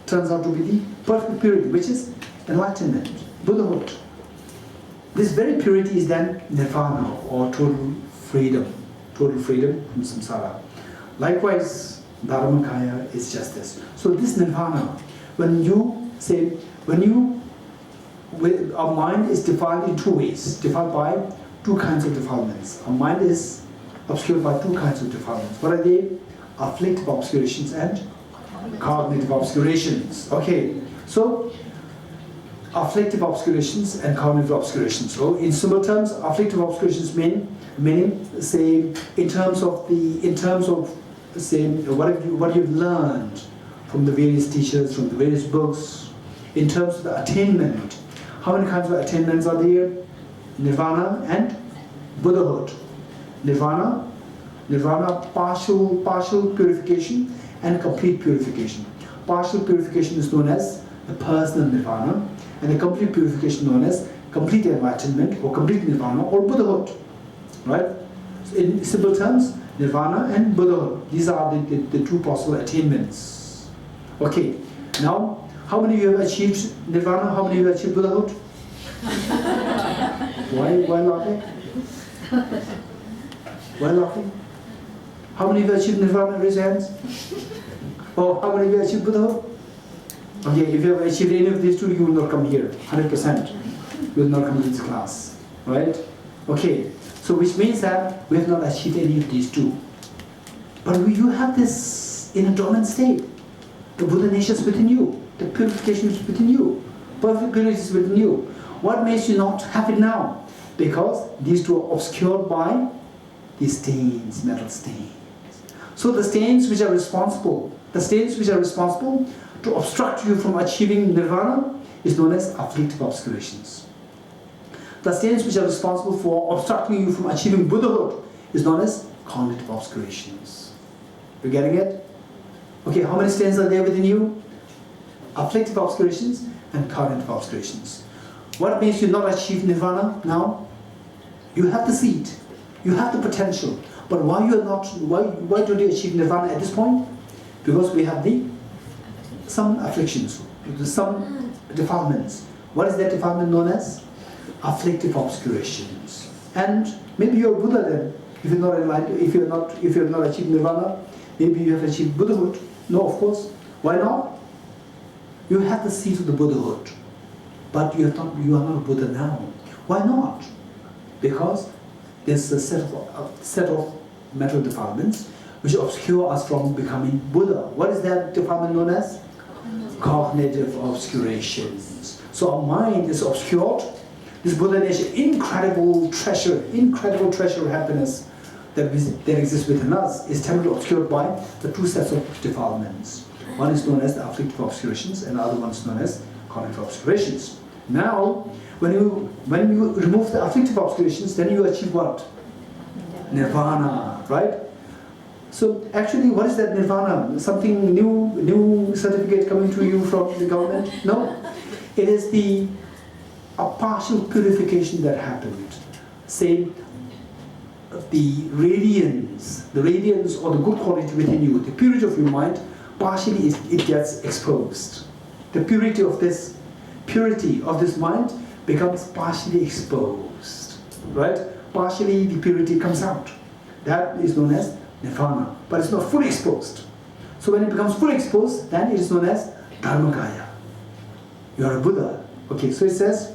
turns out to be the perfect purity, which is enlightenment, Buddhahood. This very purity is then nirvana, or total freedom from samsara. Likewise, Dharmakaya is just this. So this nirvana, our mind is defined in 2 ways, defined by 2 kinds of defilements. Our mind is obscured by 2 kinds of defilements. What are they? Afflictive obscurations and cognitive obscurations. Okay, so afflictive obscurations and cognitive obscurations. So in simple terms, afflictive obscurations meaning say in terms of say what you've learned from the various teachers, from the various books, in terms of the attainment. How many kinds of attainments are there? Nirvana and Buddhahood. Nirvana, partial purification and complete purification. Partial purification is known as the personal nirvana, and the complete purification known as complete enlightenment or complete nirvana or Buddhahood. Right? So in simple terms, nirvana and Buddhahood. These are the 2 possible attainments. Okay. Now, how many of you have achieved nirvana? How many of you have achieved Buddhahood? Why laughing? Why laughing? How many of you have achieved nirvana? Raise your hands. Oh, how many of you have achieved Buddhahood? Okay, if you have achieved any of these 2, you will not come here. 100%. You will not come to this class. Right? Okay. So which means that we have not achieved any of these 2. But you have this in a dormant state. The Buddha nature is within you. The purification is within you. Perfect purity is within you. What makes you not have it now? Because these 2 are obscured by these stains, metal stains. So the stains which are responsible to obstruct you from achieving nirvana is known as afflictive obscurations. The stains which are responsible for obstructing you from achieving Buddhahood is known as cognitive obscurations. You getting it? Okay, how many stains are there within you? Afflictive obscurations and cognitive obscurations. What makes you not achieve nirvana now? You have the seed, you have the potential, but why don't you achieve nirvana at this point? Because we have some afflictions, some defilements. What is that defilement known as? Afflictive obscurations. And maybe you're Buddha then. If you're not achieved nirvana, maybe you have achieved Buddhahood. No, of course. Why not? You have the seed of the Buddhahood, but you are not a Buddha now. Why not? Because there's a set of mental defilements which obscure us from becoming Buddha. What is that defilement known as? Cognitive obscurations. So our mind is obscured. This Buddha nature, incredible treasure of happiness that exists within us is temporarily obscured by the 2 sets of defilements. One is known as the afflictive obscurations, and the other one is known as cognitive obscurations. Now, when you remove the afflictive obscurations, then you achieve what? Nirvana, right? So actually, what is that nirvana? Something new certificate coming to you from the government? No, it is a partial purification that happened. Say, the radiance or the good quality within you, the purity of your mind, partially it gets exposed. The purity of this mind becomes partially exposed, right? Partially the purity comes out. That is known as nirvana, but it's not fully exposed. So when it becomes fully exposed, then it is known as Dharmakaya. You are a Buddha. Okay, so it says,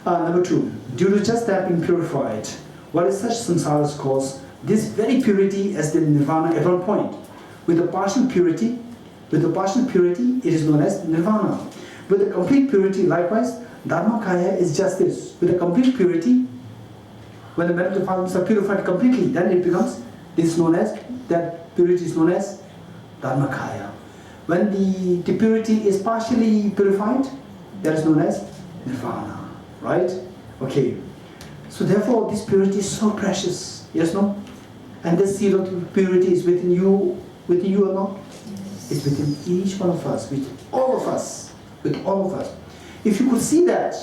number 2, due to just that being purified, what is such samsara's cause, this very purity as the nirvana at one point. With the partial purity, it is known as nirvana. With the complete purity, likewise, Dharmakaya is just this. With the complete purity, when the mental defilements are purified completely, then it becomes, this is known as, that purity is known as Dharmakaya. When the purity is partially purified, that is known as nirvana, right? Okay. So therefore, this purity is so precious, yes, no? And this seed of purity is within you or not? It's within each one of us, with all of us, If you could see that,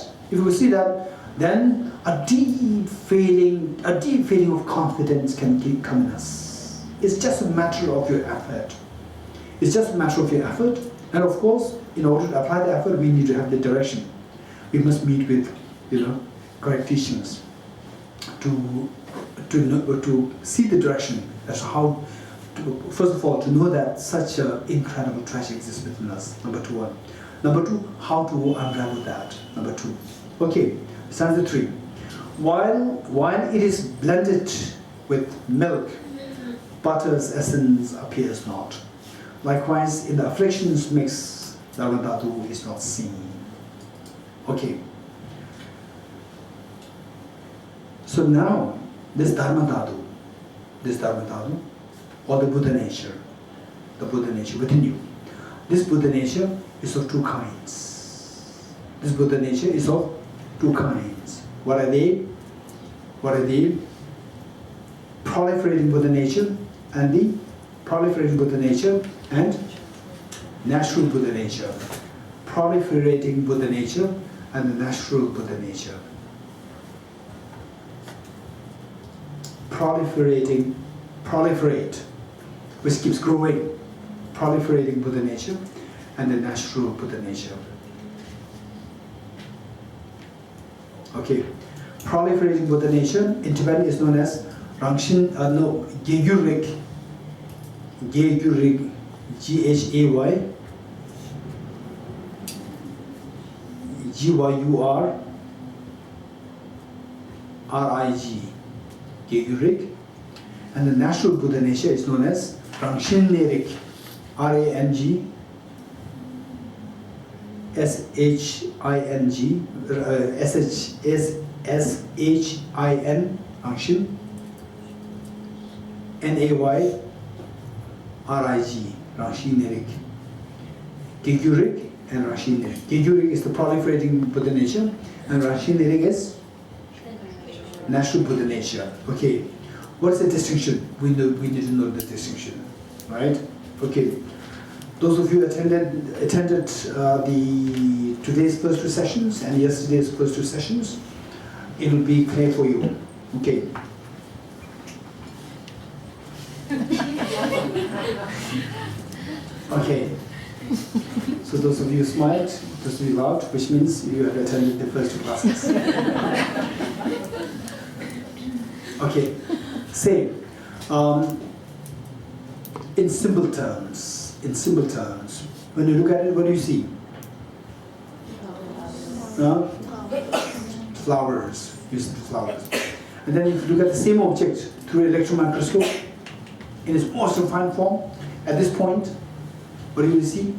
then a deep feeling of confidence can come in us. It's just a matter of your effort. And of course, in order to apply the effort, we need to have the direction. We must meet with, correct teachings to see the direction as to how. First of all, to know that such an incredible treasure exists within us. Number 2. Number 2, how to unravel that. Number 2. Okay, stanza 3. While it is blended with milk, butter's essence appears not. Likewise, in the afflictions mix, Dharmadhatu is not seen. Okay. So now, this Dharmadhatu, or the Buddha nature within you. This Buddha nature is of 2 kinds. What are they? Proliferating Buddha nature and the proliferating Buddha nature and natural Buddha nature. Proliferating Buddha nature and the natural Buddha nature. Proliferate, which keeps growing, proliferating Buddha nature and the natural Buddha nature. Okay, proliferating Buddha nature in Tibetan is known as Gyurik, Gyurik, G-H-A-Y, G-Y-U-R-R-I-G, Gyurik. And the natural Buddha nature is known as Rangshin-Nerik, R-A-N-G, S-H-I-N-G, S-H-I-N, Rangshin, N-A-Y-R-I-G, Rangshin-Nerik. Gyurik and Rangshin-Nerik. Gyurik is the proliferating Buddha nature, and Rangshin-Nerik is natural Buddha nature. Okay. What's the distinction? We need to know the distinction, right? Okay. Those of you attended today's first 2 sessions and yesterday's first 2 sessions, it will be clear for you. Okay. Okay. So those of you smiled, those of you laughed, which means you have attended the first 2 classes. Okay. Say, in simple terms, when you look at it, what do you see? Flowers. You see the flowers. And then if you look at the same object through an electron microscope in its most refined form, at this point, what do you see? You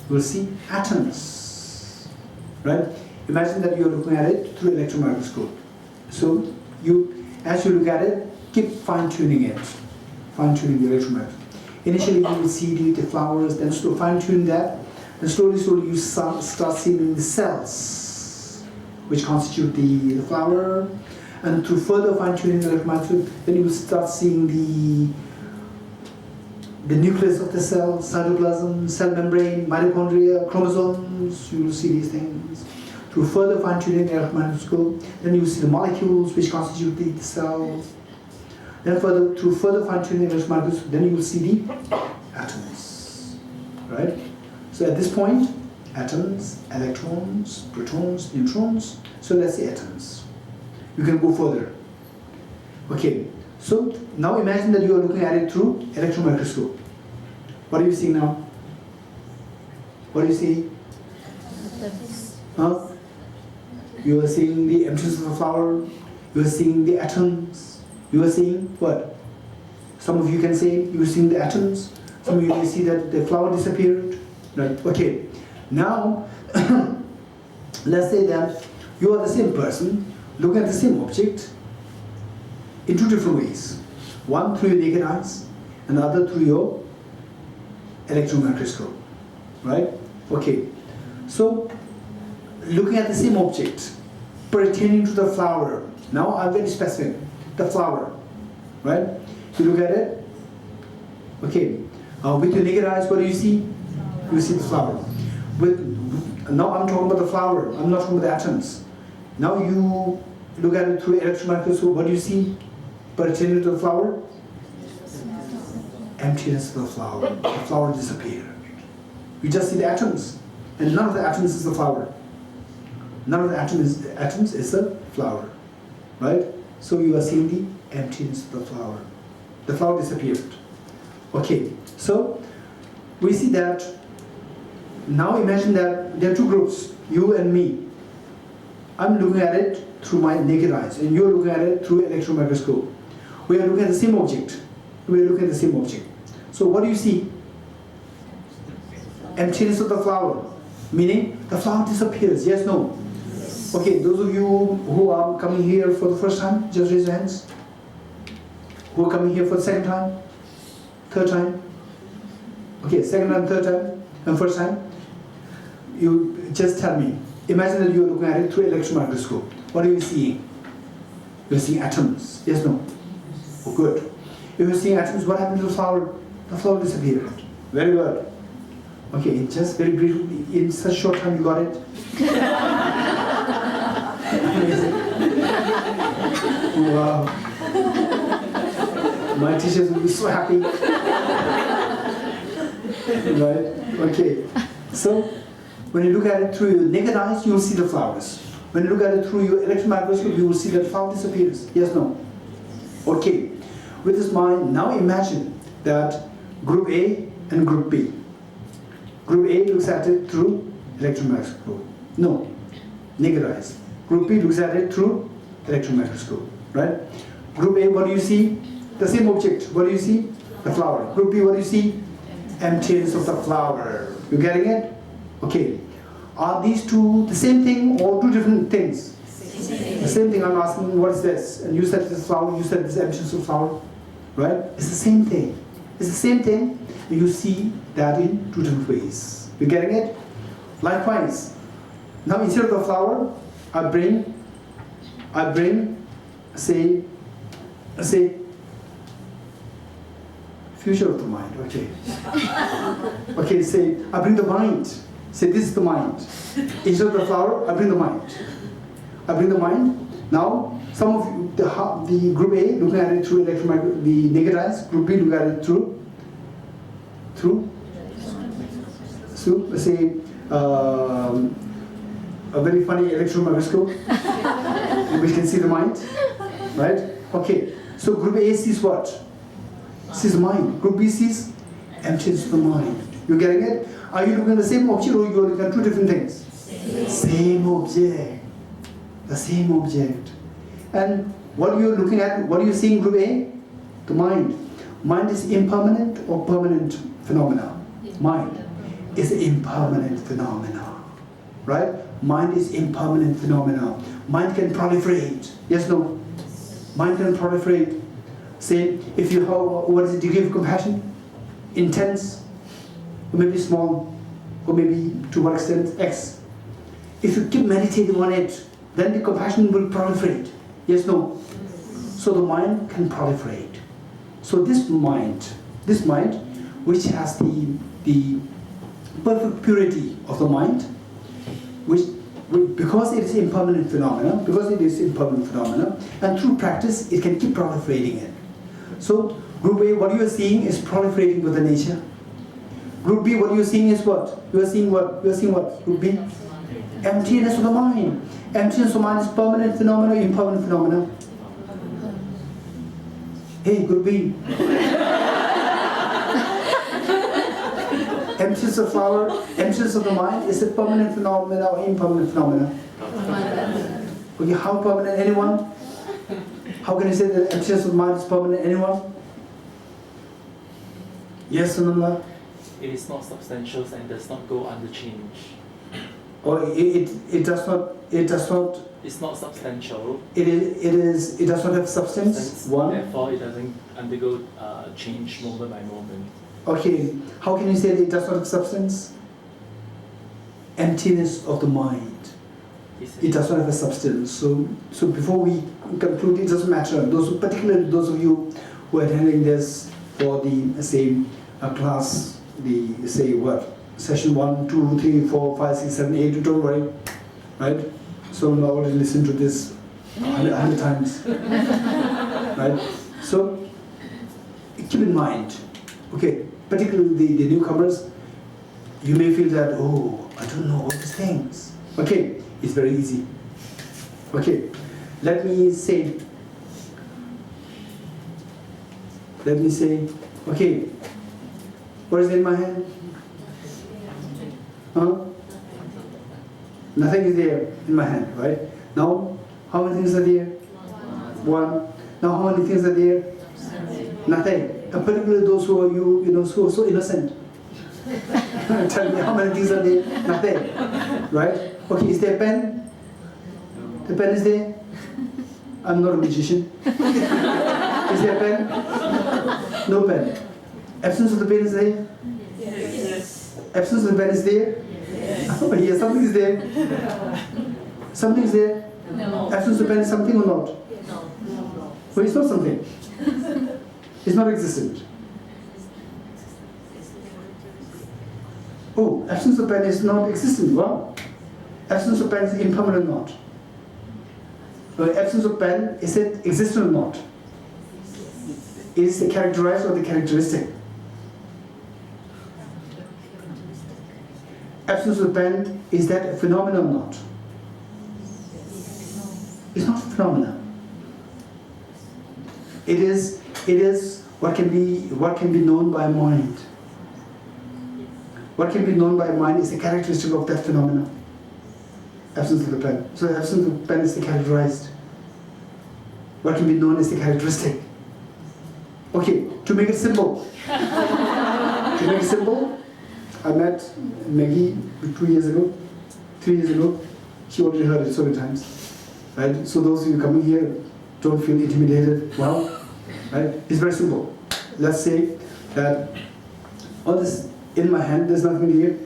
will see atoms, right? Imagine that you are looking at it through an electron microscope. So as you look at it, keep fine-tuning the electron microscope. Initially, you will see the flowers, then slowly fine-tune that, and slowly you start seeing the cells, which constitute the flower, and through further fine-tuning the electron microscope, then you will start seeing the nucleus of the cell, cytoplasm, cell membrane, mitochondria, chromosomes. You will see these things. Through further fine-tuning the electron microscope, then you will see the molecules which constitute the cells. Then through further fine-tuning the electron microscope, then you will see the atoms, right? So at this point, atoms, electrons, protons, neutrons. So let's say atoms. You can go further. Okay. So now imagine that you are looking at it through electron microscope. What are you seeing now? What do you see? Huh? You are seeing the emptiness of the flower. You are seeing the atoms. You are seeing what? Some of you can say you are seeing the atoms. Some of you can see that the flower disappeared. Right? Okay. Now, let's say that you are the same person looking at the same object in two different ways. One through your naked eyes, another through your electron microscope. Right? Okay. So, looking at the same object pertaining to the flower. Now I'm very specific. The flower. Right? You look at it. Okay. With your naked eyes, what do you see? You see the flower. Now I'm talking about the flower. I'm not talking about the atoms. Now you look at it through electron microscope. What do you see pertaining to the flower? Emptiness of the flower. The flower disappeared. You just see the atoms, and none of the atoms is the flower. None of the atoms is the flower, right? So you are seeing the emptiness of the flower. The flower disappeared. Okay, so we see that. Now imagine that there are two groups, you and me. I'm looking at it through my naked eyes, and you're looking at it through electron microscope. We are looking at the same object. We are looking at the same object. So what do you see? Emptiness of the flower, meaning the flower disappears. Yes, no? Okay, those of you who are coming here for the first time, just raise your hands. Who are coming here for the second time? Third time? Okay, second time, third time, and first time? You just tell me. Imagine that you are looking at it through electron microscope. What are you seeing? You're seeing atoms. Yes, no? Oh, good. If you're seeing atoms, what happened to the flower? The flower disappeared. Very good. Okay, just very briefly, in such short time you got it. Amazing. Wow. My teachers will be so happy. Right? Okay. So, when you look at it through your naked eyes, you will see the flowers. When you look at it through your electron microscope, you will see that flower disappears. Yes, no? Okay. With this mind, now imagine that group A and group B. Group A looks at it through electron microscope. No, naked eyes. Group B looks at it through electron microscope. Right? Group A, what do you see? The same object. What do you see? The flower. Group B, what do you see? Emptiness of the flower. You getting it? Okay. Are these two the same thing or two different things? The same thing. I'm asking, what is this? And you said this flower, you said this emptiness of flower. Right? It's the same thing. It's the same thing. And you see that in two different ways. You getting it? Likewise. Now instead of the flower, I bring say future of the mind. Okay. Okay, say I bring the mind. Say this is the mind. Instead of the flower, I bring the mind. I bring the mind. Now some of you, the group A looking at it through the naked eyes, group B look at it through let's say a very funny electron microscope which can see the mind, right? Okay, so group A sees what? Sees mind. Group B sees emptiness of the mind. You getting it? Are you looking at the same object or you are looking at two different things? Same object. The same object. And what you are looking at, what are you seeing group A? The mind. Mind is impermanent or permanent phenomena? Mind is impermanent phenomena. Right? Mind is impermanent phenomena. Mind can proliferate. Yes, no? Mind can proliferate. Say, if you have, what is the degree of compassion? Intense, or maybe small, or maybe to what extent, X. If you keep meditating on it, then the compassion will proliferate. Yes, no? So the mind can proliferate. So this mind, which has the perfect purity of the mind, which because it is impermanent phenomena, and through practice it can keep proliferating it. So group A, what you are seeing is proliferating with the nature. Group B, what you are seeing is what? You are seeing what? You are seeing what? Group B? Emptiness of the mind. Emptiness of the mind is permanent phenomena, impermanent phenomena. Hey, group B. Emptiness of flower, emptiness of the mind, is it permanent phenomena or impermanent phenomena? Okay, how permanent? Anyone? How can you say that emptiness of the mind is permanent? Anyone? Yes, Sunanda? It is not substantial and does not go under change. Or it does not. It's not substantial. It does not have substance. One. Therefore, it doesn't undergo change moment by moment. Okay, how can you say that it does not have substance? Emptiness of the mind. It does not have a substance. So before we conclude, it doesn't matter. Particularly those of you who are attending this for the same class, session 1, 2, 3, 4, 5, 6, 7, 8. Don't worry, right? So I already listened to this 100 times, right? So keep in mind, okay, particularly the newcomers, you may feel that, oh, I don't know all these things. Okay, it's very easy. Okay, let me say, okay, what is in my hand? Huh? Nothing is there in my hand, right? Now, how many things are there? One. Now, how many things are there? Nothing. And particularly those who are who are so innocent. Tell me, how many things are there? Nothing. Right? Okay, is there a pen? The pen is there? I'm not a magician. Is there a pen? No pen. Absence of the pen is there? Yes. Absence of the pen is there? Yes. Oh, yes, something is there. Something is there? No. Absence of pen is something or not? No. Well, it's not something. It's not existent. Oh, absence of pen is not existent. Well, absence of pen is impermanent or not? Well, absence of pen, is it existent or not? Is it characterized or the characteristic? Absence of pen, is that a phenomenon or not? It's not a phenomenon. It is what can be known by mind. What can be known by mind is the characteristic of that phenomenon. Absence of the pen. So absence of the pen is the characterized. What can be known is the characteristic. Okay, to make it simple. I met Maggie 2 years ago, 3 years ago. She already heard it so many times. Right? So those of you coming here, don't feel intimidated. Well, right? It's very simple. Let's say that all this in my hand, there's nothing here,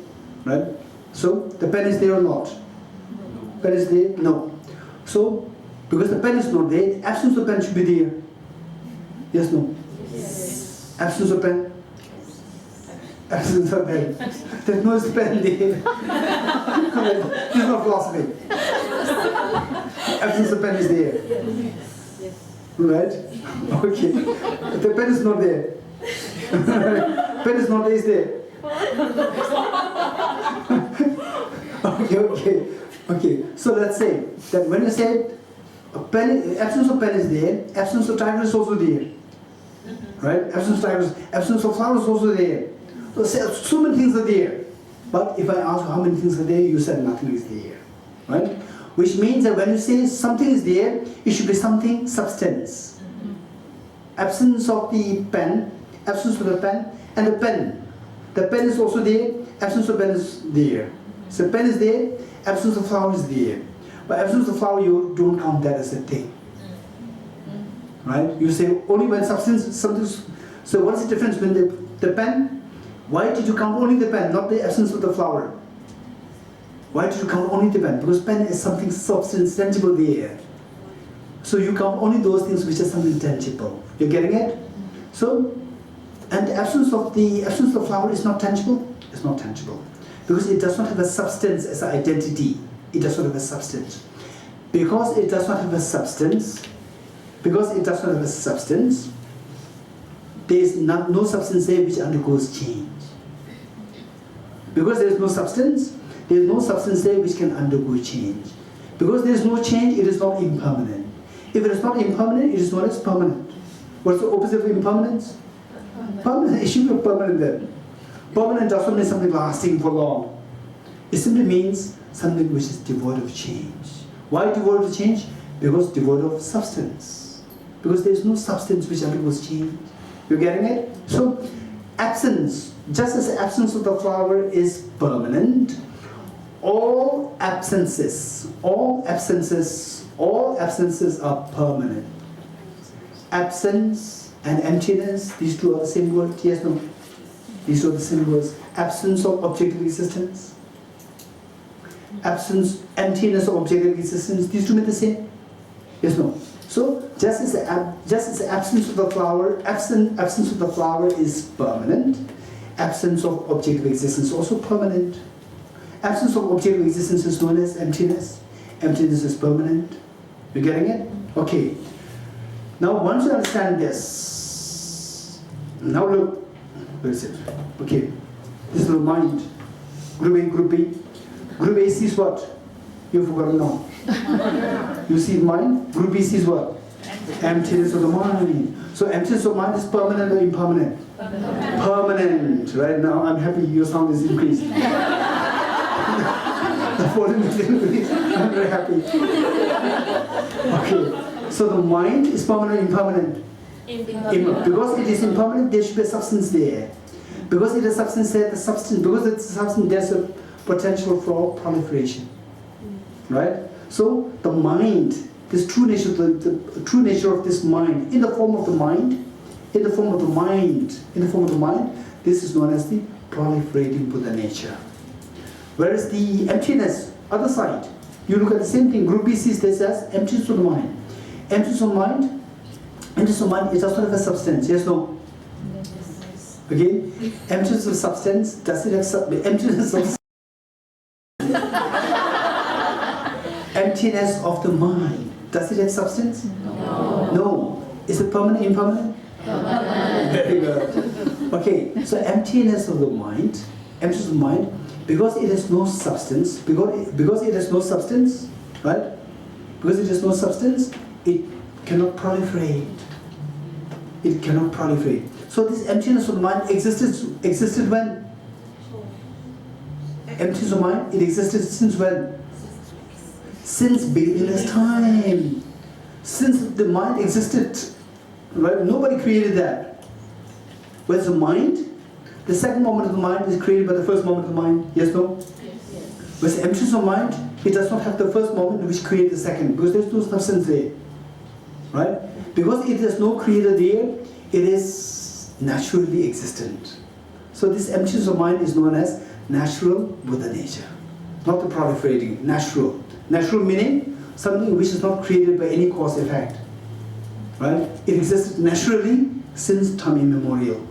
right? So the pen is there or not? No. Pen is there? No. So because the pen is not there, absence of pen should be there. Yes, no? Yes. Absence of pen? Absence of pen. There's no pen there. This is not philosophy. Absence of pen is there. Right? Okay. The pen is not there. Pen is not there, is there? Okay. So let's say that when you say absence of pen is there, absence of tiger is also there. Right? Absence of flower is also there. So many things are there. But if I ask you how many things are there, you said nothing is there. Right? Which means that when you say something is there, it should be something substance. Absence of the pen, absence of the pen, and the pen. The pen is also there, absence of pen is there. So pen is there, absence of flower is there. But absence of flower, you don't count that as a thing. Right? You say only when substance, something. So what's the difference between the pen? Why did you count only the pen, not the essence of the flower? Why did you count only the pen? Because pen is something substance, tangible there. So you count only those things which are something tangible. You're getting it? So, and the absence of the flower is not tangible. It's not tangible because it does not have a substance as an identity. It does not have a substance. Because it does not have a substance. There is no substance there which undergoes change. Because there is no substance there which can undergo change. Because there is no change, it is not impermanent. If it is not impermanent, it is known as permanent. What's the opposite of impermanence? Permanent. It should be permanent then. Permanent does not mean something lasting for long. It simply means something which is devoid of change. Why devoid of change? Because devoid of substance. Because there is no substance which undergoes change. You getting it? So absence, just as the absence of the flower is permanent, all absences are permanent. Absence and emptiness, these two are the same word, yes, no? These are the same words. Absence of objective existence. Absence, emptiness of objective existence, these two mean the same? Yes, no? So, just as the absence of the flower, absence of the flower is permanent, absence of objective existence is also permanent. Absence of objective existence is known as emptiness. Emptiness is permanent. You getting it? Okay. Now, once you understand this, now look, where is it? Okay. This is the mind. Group A, Group B. Group A sees what? You've forgotten now. You see mind? Group B sees what? Emptiness of the mind. So emptiness of mind is permanent or impermanent? Permanent. Right now, I'm happy your sound is increased. The volume is increased. I'm very happy. Okay. So the mind is permanent or impermanent? Impermanent. Because it is impermanent, there should be a substance there. Because it is substance there, because it's a substance, there's a potential for proliferation. Right? So the mind, this true nature, the true nature of this mind, in the form of the mind, this is known as the proliferating Buddha nature. Whereas the emptiness, other side, you look at the same thing, Group B sees this as emptiness of the mind. Emptiness of mind, it does not have a substance, yes, no? Again, emptiness of substance, does it have emptiness of emptiness of the mind, does it have substance? No. Is it permanent, impermanent? Very good. Okay, so emptiness of the mind, because it has no substance, because it has no substance, right? Because it has no substance, it cannot proliferate. It cannot proliferate. So this emptiness of the mind existed when? Emptiness of mind, it existed since when? Since beginningless time. Since the mind existed, right? Nobody created that. Whereas the mind, the second moment of the mind is created by the first moment of the mind. Yes, no? Yes. Whereas the emptiness of mind, it does not have the first moment which creates the second, because there's no substance there. Right? Because it has no creator there, it is naturally existent. So this emptiness of mind is known as natural Buddha nature. Not the proliferating, natural. Natural meaning something which is not created by any cause effect. Right? It existed naturally since time immemorial.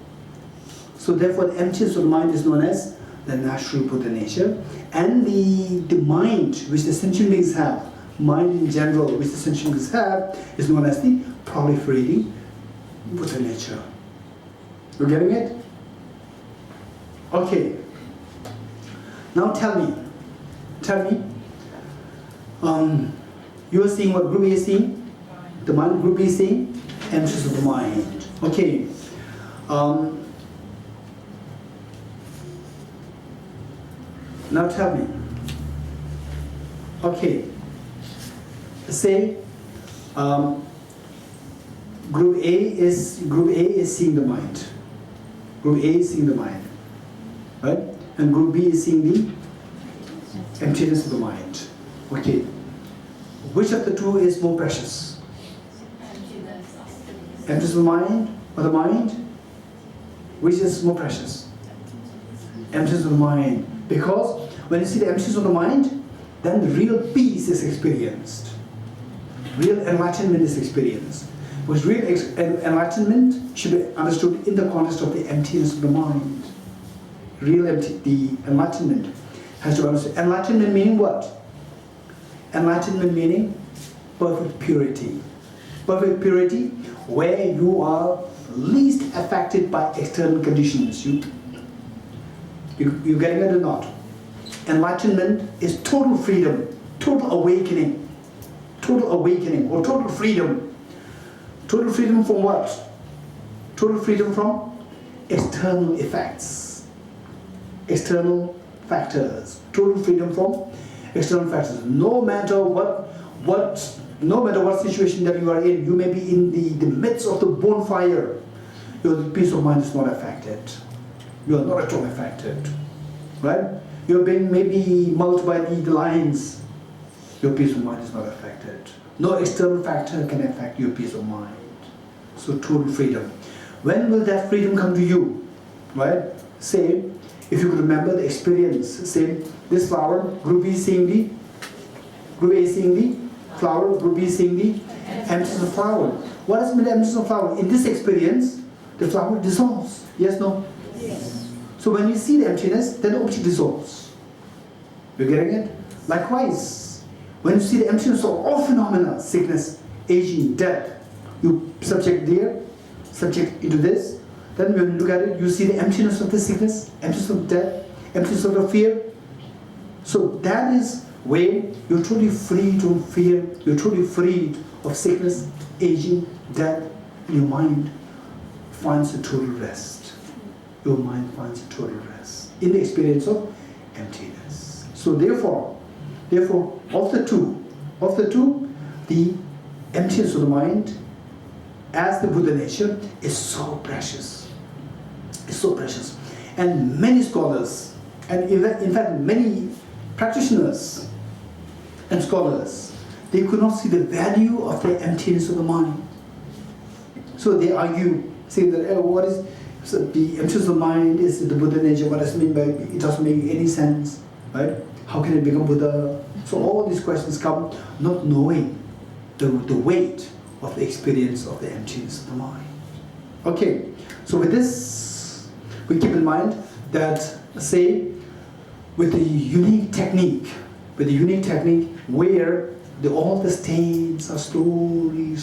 So therefore the emptiness of the mind is known as the natural Buddha nature. And the mind which the sentient beings have, mind in general which the sentient beings have, is known as the proliferating Buddha nature. You getting it? Okay. Now tell me, you are seeing what Group A is seeing? The mind Group B is seeing? Emptiness of the mind. Okay. Now tell me. Okay. Say Group A is seeing the mind. Group A is seeing the mind, right? And Group B is seeing the emptiness of the mind. Okay. Which of the two is more precious? Emptiness of the mind or the mind? Which is more precious? Emptiness of the mind. Because when you see the emptiness of the mind, then the real peace is experienced. Real enlightenment is experienced. Because real enlightenment should be understood in the context of the emptiness of the mind. The enlightenment has to be understood. Enlightenment meaning what? Enlightenment meaning perfect purity. Perfect purity where you are least affected by external conditions. You getting it or not? Enlightenment is total freedom, total awakening or total freedom. Total freedom from what? Total freedom from external effects. external factors. Total freedom from external factors. No matter what situation that you are in, you may be in the midst of the bonfire, your peace of mind is not affected. You are not at all affected. Right? You're being maybe mauled by the lions. Your peace of mind is not affected. No external factor can affect your peace of mind. So total freedom. When will that freedom come to you? Right? Say, if you could remember the experience, say this flower, group B seeing group A seeing the flower, group B seeing the emptiness of flower. What does mean emptiness of flower? In this experience, the flower dissolves. Yes, no? Yes. So when you see the emptiness, then the object dissolves. You're getting it? Likewise, when you see the emptiness of all phenomena, sickness, aging, death, you subject into this, then when you look at it, you see the emptiness of the sickness, emptiness of death, emptiness of the fear. So that is when you're totally free from fear, you're totally freed of sickness, aging, death, and your mind finds a total rest. Your mind finds a total rest in the experience of emptiness. So therefore, of the two, the emptiness of the mind as the Buddha nature is so precious. It's so precious. And many scholars, and in fact many practitioners and scholars, they could not see the value of the emptiness of the mind. So they argue, saying that what is so the emptiness of the mind is the Buddha nature. What does it mean by it? Doesn't make any sense, right? How can it become Buddha? So all these questions come not knowing the weight of the experience of the emptiness of the mind. Okay, so with this, we keep in mind that, say, with the unique technique where all the states are slowly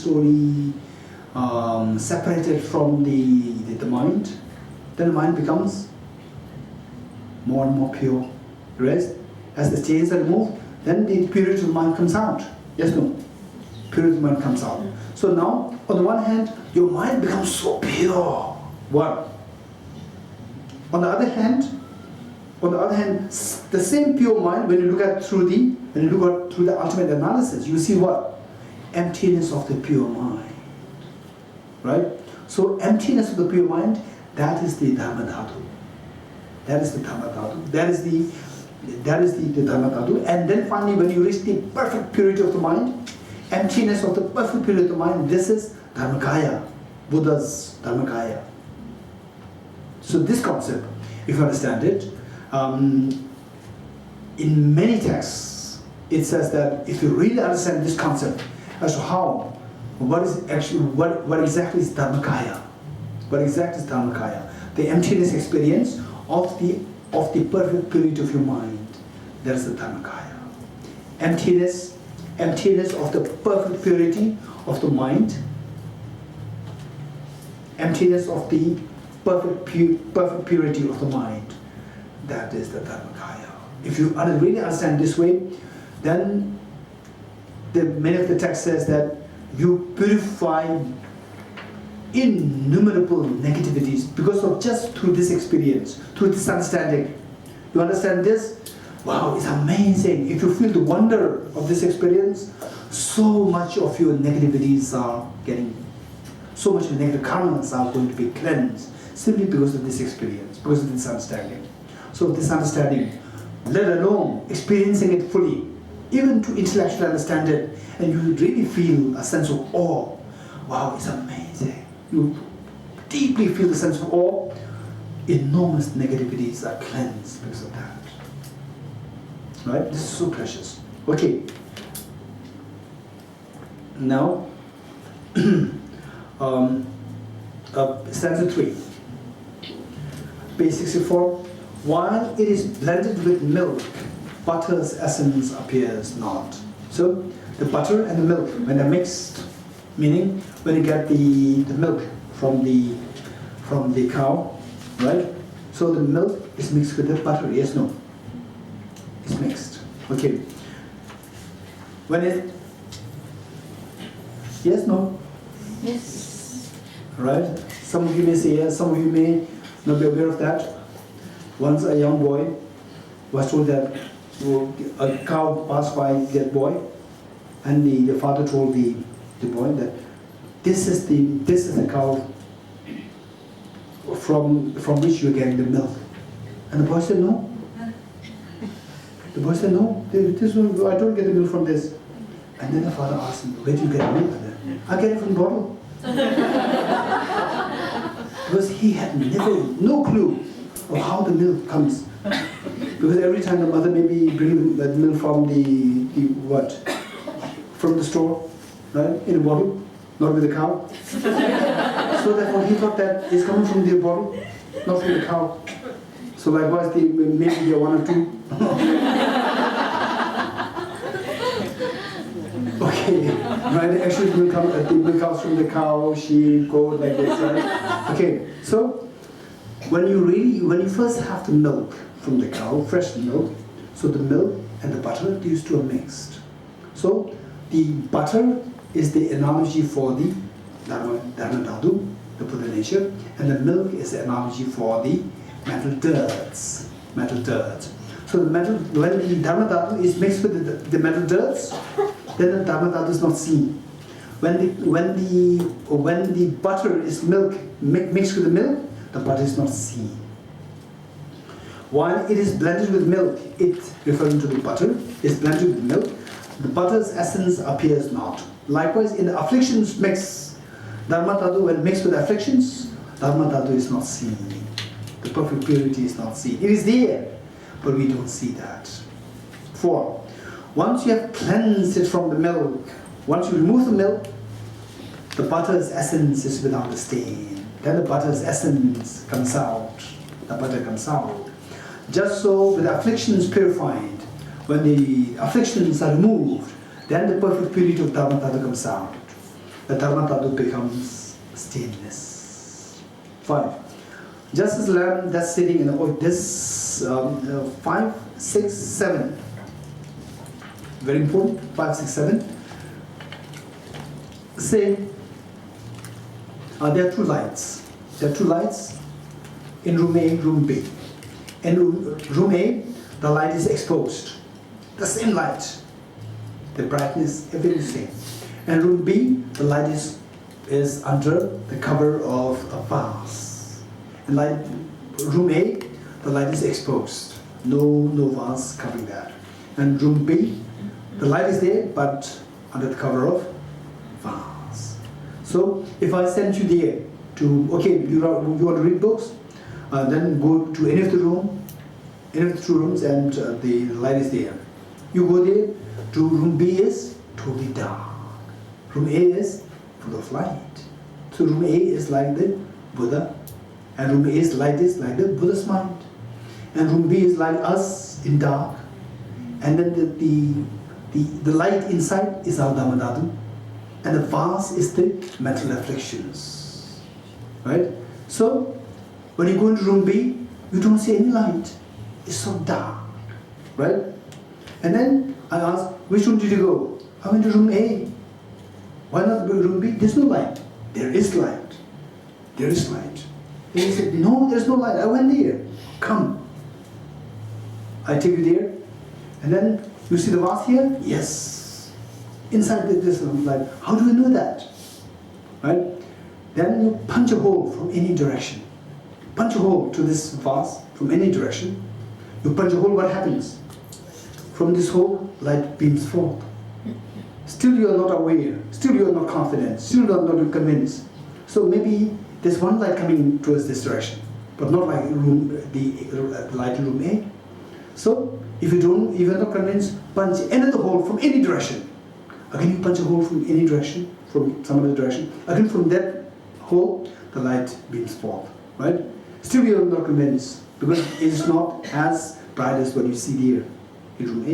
separated from the mind, then the mind becomes more and more pure. Whereas, as the stains are removed, then the purity of the mind comes out. Yes, no? Purity of the mind comes out. So now, on the one hand, your mind becomes so pure. One. On the other hand, the same pure mind, when you look at through the ultimate analysis, you see what? Emptiness of the pure mind. Right? So emptiness of the pure mind, that is the Dharmadhatu. That is the Dharmadhatu. That is the Dharmadhatu. And then finally, when you reach the perfect purity of the mind, emptiness of the perfect purity of the mind, this is Dharmakaya, Buddha's Dharmakaya. So this concept, if you understand it, in many texts, it says that if you really understand this concept as to how, what exactly is Dharmakaya? What exactly is Dharmakaya? The emptiness experience of the perfect purity of your mind. That is the Dharmakaya. Emptiness of the perfect purity of the mind. Emptiness of the perfect purity of the mind. That is the Dharmakaya. If you really understand this way, then many of the text says that you purify innumerable negativities because of just through this experience, through this understanding. You understand this? Wow, it's amazing. If you feel the wonder of this experience, so much of your negativities are so much of your negative karmas are going to be cleansed simply because of this experience, because of this understanding. So this understanding, let alone experiencing it fully, even to intellectually understand it, and you really feel a sense of awe. Wow, it's amazing. You deeply feel the sense of awe. Enormous negativities are cleansed because of that. Right? This is so precious. Okay. Now, stanza 3. Page 64. While it is blended with milk, butter's essence appears not. So, the butter and the milk, when they're mixed, meaning when you get the milk from the cow, right? So the milk is mixed with the butter, yes, no? It's mixed. Okay. When it, yes, no? Yes. Right? Some of you may say yes, some of you may not be aware of that. Once a young boy was told that a cow passed by that boy, and the father told the boy that this is the cow from which you are getting the milk. And the boy said no. The boy said no. This one, I don't get the milk from this. And then the father asked him, where do you get the milk? I get it from the bottle. Because he had no clue of how the milk comes. Because every time the mother maybe brings that milk from the what? From the store, right? In a bottle, not with the cow. So therefore he thought that it's coming from the bottle, not from the cow. So likewise, maybe there are one or two. Okay, right? Actually, the milk comes from the cow, sheep, goat, like this, right? Okay, so when you first have the milk from the cow, fresh milk, so the milk and the butter, these two are mixed. So the butter is the analogy for the Dharmadhatu, the Buddha nature, and the milk is the analogy for the metal dirts. So the metal, when the Dharmadhatu is mixed with the metal dirts, then the Dharmadhatu is not seen. When the butter is mixed with the milk, the butter is not seen. While it is blended with milk, it, referring to the butter, is blended with milk, the butter's essence appears not. Likewise, in the afflictions mix, Dharmadhatu, when mixed with afflictions, Dharmadhatu is not seen. The perfect purity is not seen. It is there, but we don't see that. 4. Once you have cleansed it from the milk, once you remove the milk, the butter's essence is without a stain. Then the butter's essence comes out. The butter comes out. Just so with the afflictions purified, when the afflictions are removed, then the perfect purity of Dharmadhatu comes out. The Dharmadhatu becomes stainless. 5. Just as lamb that's sitting in the oil, this 5, 6, 7. Very important, 5, 6, 7. Say, there are two lights. There are two lights in room A, room B. In room A, the light is exposed. The same light. The brightness, everything is the same. And room B, the light is under the cover of a vase. And room A, the light is exposed. No vase covering that. And room B, the light is there, but under the cover of vase. So if I send you there to, okay, you want to read books, then go to any of the two rooms, and the light is there. You go there to room B is totally dark. Room A is full of light. So room A is like the Buddha, and room A's light is like the Buddha's mind. And room B is like us in dark. And then the light inside is our Dharmadhatu, and the vase is the mental afflictions. Right? So when you go into room B, you don't see any light. It's so dark. Right? And then I asked, which room did you go? I went to room A. Why not go to room B? There's no light. There is light. There is light. And he said, no, there's no light. I went there. Come. I take you there. And then you see the vase here? Yes. Inside this light. How do we know that? Right? Then you punch a hole from any direction. Punch a hole to this vase from any direction. You punch a hole, what happens? From this hole, light beams forth. Still you are not aware. Still you are not confident. Still you are not convinced. So maybe there's one light coming towards this direction, but not like the light in room A. So if you are not convinced, punch another hole from any direction. Again you punch a hole from any direction, from some other direction. Again from that hole, the light beams forth. Right? Still you are not convinced, because it is not as bright as what you see there in room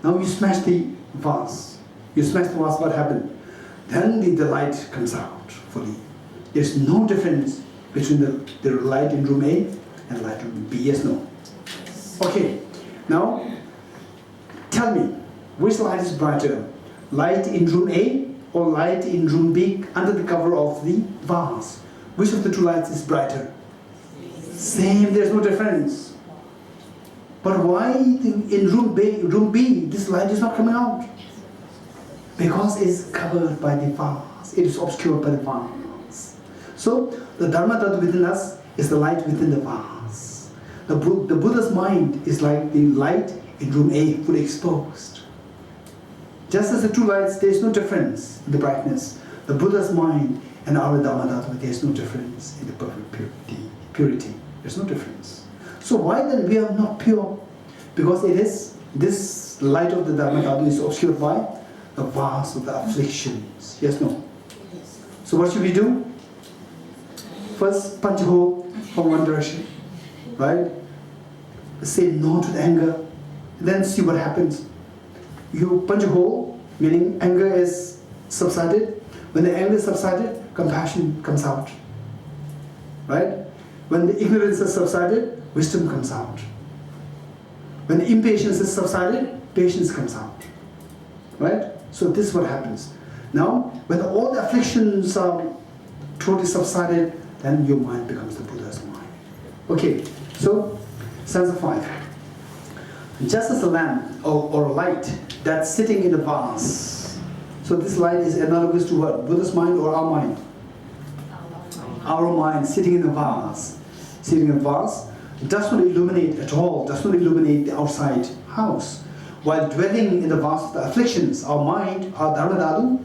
A. Now you smash the vase. You smash the vase, what happened? Then the light comes out fully. There's no difference between the light in room A and light in room B. Yes, no? Okay. Now, tell me, which light is brighter? Light in room A or light in room B under the cover of the vase? Which of the two lights is brighter? Same, there's no difference. But why in room B, this light is not coming out? Because it is covered by the vase. It is obscured by the vase. So the Dharma Dhatu within us is the light within the vase. The Buddha's mind is like the light in room A, fully exposed. Just as the two lights, there is no difference in the brightness. The Buddha's mind and our Dharma Dhatu, there is no difference in the perfect purity. There's no difference. So why then we are not pure? Because it is, this light of the Dharma Dhatu is obscured by the vase of the afflictions. Yes, no? So what should we do? First, punch a hole from one direction, right? Say no to the anger, then see what happens. You punch a hole, meaning anger is subsided. When the anger is subsided, compassion comes out, right? When the ignorance is subsided, wisdom comes out. When the impatience is subsided, patience comes out, right? So this is what happens. Now, when all the afflictions are totally subsided, then your mind becomes the Buddha's mind. Okay, so stanza 5. Just as a lamp or a light that's sitting in a vase. So this light is analogous to what? Buddha's mind or our mind? Our mind sitting in a vase. Sitting in a vase does not illuminate at all, does not illuminate the outside house. While dwelling in the vase of the afflictions, our mind, our Dharma Dhatu,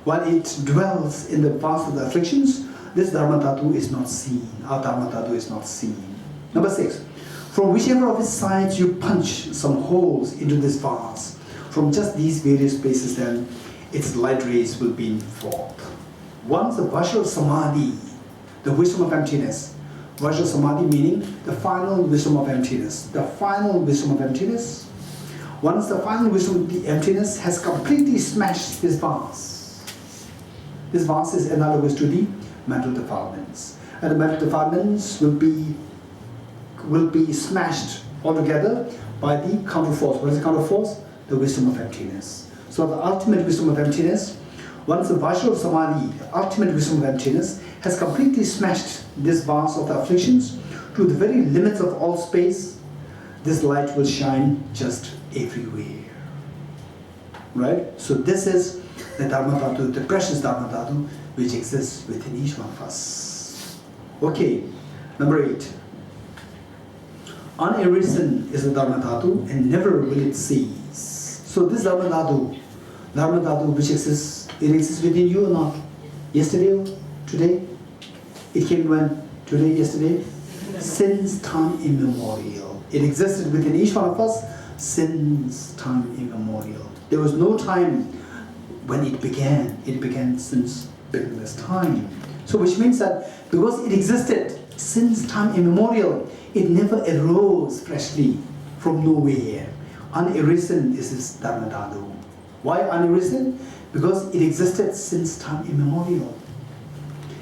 while it dwells in the vase of the afflictions, this Dharma Dhatu is not seen. Our Dharma Dhatu is not seen. Number 6. From whichever of its sides you punch some holes into this vase, from just these various places then, its light rays will beam forth. Once the Vajra Samadhi, the wisdom of emptiness, Vajra Samadhi meaning the final wisdom of emptiness. The final wisdom of emptiness. Once the final wisdom of the emptiness has completely smashed this vase is analogous to the mental defilements. And the mental defilements will be smashed altogether by the counterforce. What is the counterforce? The wisdom of emptiness. So the ultimate wisdom of emptiness, once the Vajra Samadhi, the ultimate wisdom of emptiness, has completely smashed this vase of the afflictions to the very limits of all space, this light will shine just everywhere. Right? So this is the Dharma Dhatu, the precious Dharma Dhatu, which exists within each one of us. Okay, number 8. Unarisen is the Dharma Dhatu and never will it cease. So this Dharma Dhatu which exists, it exists within you or not? Yesterday or today? It came when? Today, yesterday? Since time immemorial. It existed within each one of us since time immemorial. There was no time when it began. It began since beginningless time. So which means that because it existed since time immemorial, it never arose freshly from nowhere. Unarisen is this Dharma Dhatu. Why unarisen? Because it existed since time immemorial.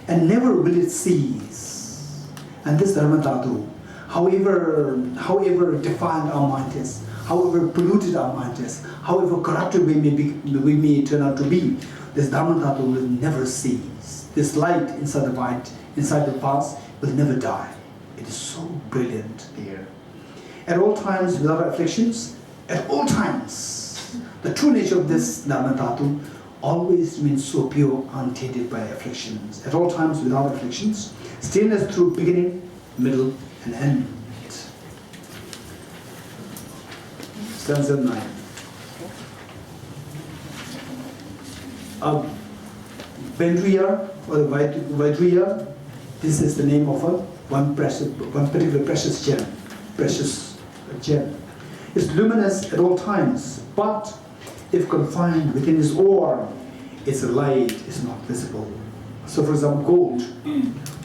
And never will it cease. And this Dharma Dhatu, however defiled our mind is, however polluted our mind is, however corrupted we may turn out to be, this Dharma Dhatu will never cease. This light inside the vase will never die. It is so brilliant there. At all times, without afflictions, at all times, the true nature of this Dharma Dhatu always remains so pure, untainted by afflictions. At all times, without afflictions, stillness through beginning, middle, and end. Stanza 9. Vendriya or the Vaidriya, this is the name of one particular precious gem. It's luminous at all times, but if confined within its ore, its light is not visible. So, for example, gold.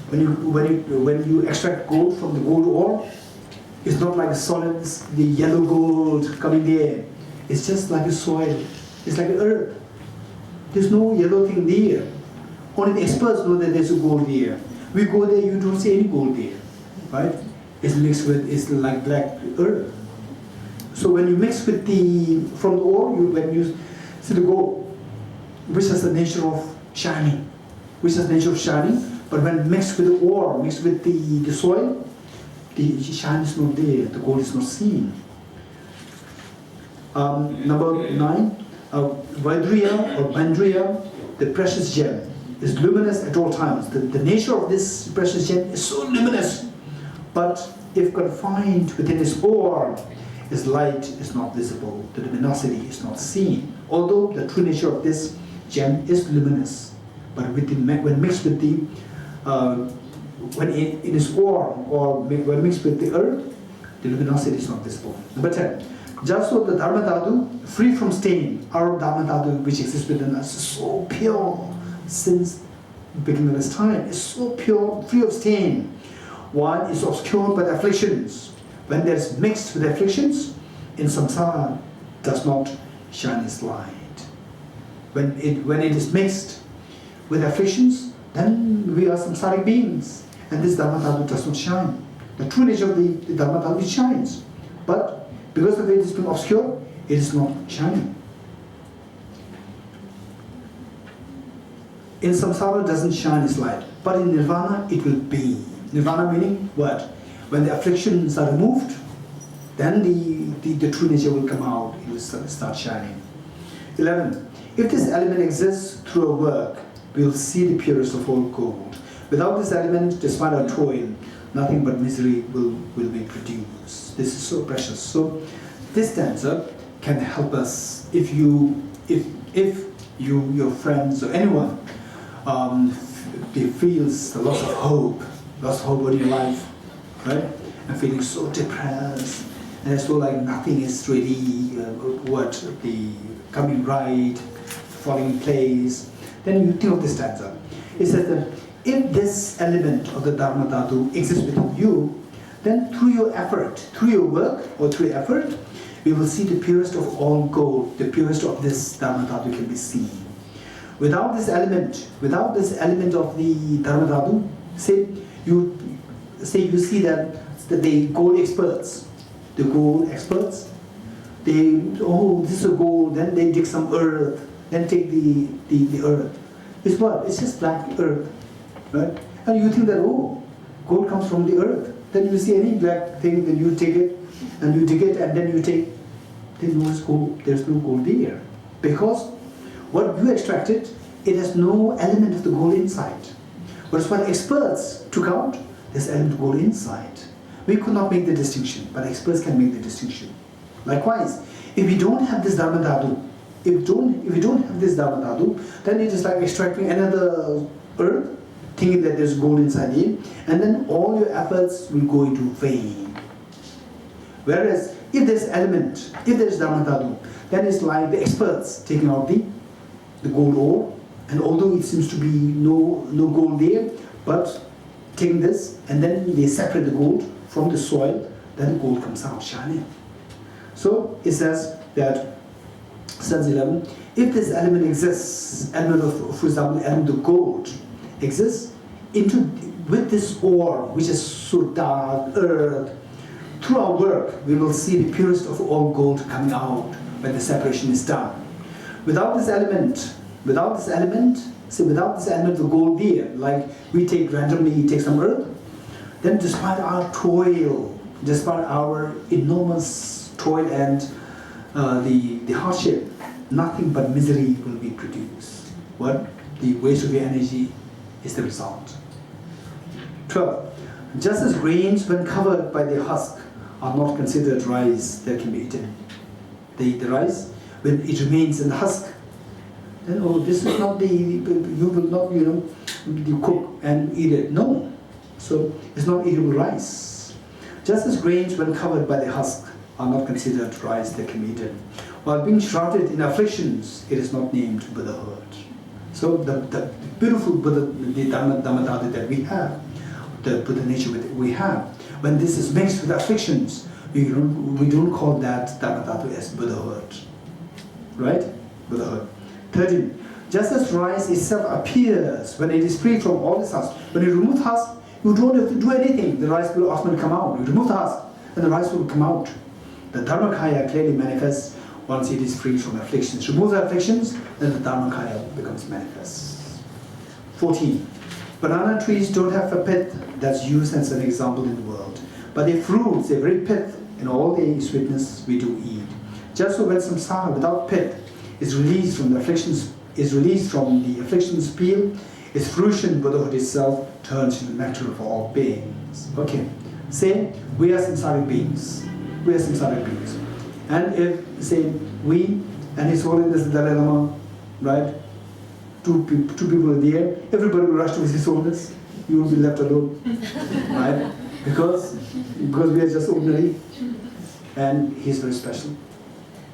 When you extract gold from the gold ore, it's not like a solid, the yellow gold coming there. It's just like a soil. It's like earth. There's no yellow thing there. Only the experts know that there's a gold there. We go there, you don't see any gold there, right? It's mixed with, it's like black earth. So when you mix with from the ore, when you see the gold, which has the nature of shining, but when mixed with the ore, mixed with the soil, the shine is not there, the gold is not seen. Number 9, Vaidriya or Bandriya, the precious gem, is luminous at all times. The nature of this precious gem is so luminous, but if confined within its ore, its light is not visible, the luminosity is not seen. Although the true nature of this gem is luminous, but when mixed with the, when in its ore or when mixed with the earth, the luminosity is not visible. Number 10, just so the Dharmadhatu, free from stain, our Dharmadhatu which exists within us is so pure since the beginning of this time, is so pure, free of stain. One is obscured by the afflictions. When there is mixed with afflictions, in samsara does not shine its light. When it is mixed with afflictions, then we are samsaric beings, and this Dharmadhatu does not shine. The true nature of the Dharmadhatu shines, but because of it is being obscured, it is not shining. In samsara doesn't shine its light, but in nirvana it will be. Nirvana meaning what? When the afflictions are removed, then the true nature will come out, it will start shining. 11. If this element exists through a work, we will see the purest of all gold. Without this element, despite our toil, nothing but misery will be produced. This is so precious. So this stanza can help us if you, your friends or anyone feels the loss of hope in your life, right? And feeling so depressed, and as though like nothing is really coming right, falling in place, then you think of this stanza. It says that if this element of the Dharmadhatu exists within you, then through your effort, through your work or through your effort, we will see the purest of all gold, the purest of this Dharmadhatu can be seen. Without this element of the Dharmadhatu, say you see that the gold experts, this is a gold, then they dig some earth, then take the earth. It's what? It's just black earth, right? And you think that, oh, gold comes from the earth. Then you see any black thing, then you take it, and you dig it, and then you take, there's no gold there. Because what you extracted, it has no element of the gold inside. But what experts took out, there's element of gold inside. We could not make the distinction, but experts can make the distinction. Likewise, if we don't have this Dharmadhatu, if we don't have this Dharmadhatu, then it is like extracting another earth, thinking that there's gold inside it, and then all your efforts will go into vain. Whereas, if there's element, if there's Dharmadhatu, then it's like the experts taking out the gold ore, and although it seems to be no gold there, but taking this, and then they separate the gold from the soil, then the gold comes out shining. So it says that, stanza 11, if this element exists, element of, for example, element of gold exists with this ore, which is so dark, earth, through our work, we will see the purest of all gold coming out when the separation is done. Without this element of gold there, like we take some earth, then despite our toil, despite our enormous toil and the hardship, nothing but misery will be produced. What? The waste of your energy is the result. 12. Just as grains, when covered by the husk, are not considered rice that can be eaten. The rice, when it remains in the husk, then, oh, this is not you will not, you cook and eat it. No. So, it's not eatable rice. Just as grains, when covered by the husk, are not considered rice that can be eaten. While being shrouded in afflictions, it is not named Buddhahood. So, the beautiful Buddha, the Dharmadhatu that we have, the Buddha nature that we have, when this is mixed with afflictions, we don't call that Dharmadhatu as Buddhahood. Right? Buddhahood. 13. Just as rice itself appears when it is free from all its husk. When you remove the husk, you don't have to do anything. The rice will automatically come out. You remove the husk, and the rice will come out. The Dharmakaya clearly manifests once it is free from afflictions. Remove the afflictions, then the Dharmakaya becomes manifest. 14. Banana trees don't have a pith that's used as an example in the world. But their fruits, their very pith, and all their sweetness we do eat. Just so when samsara without pit is released from the afflictions, peel, its fruition, Buddhahood itself, turns into nectar for all beings. Okay, say we are samsaric beings. We are samsaric beings. And if, say, we and His Holiness the Dalai Lama, right, two people are there, everybody will rush to His Holiness. You will be left alone, right? Because we are just ordinary, and He is very special.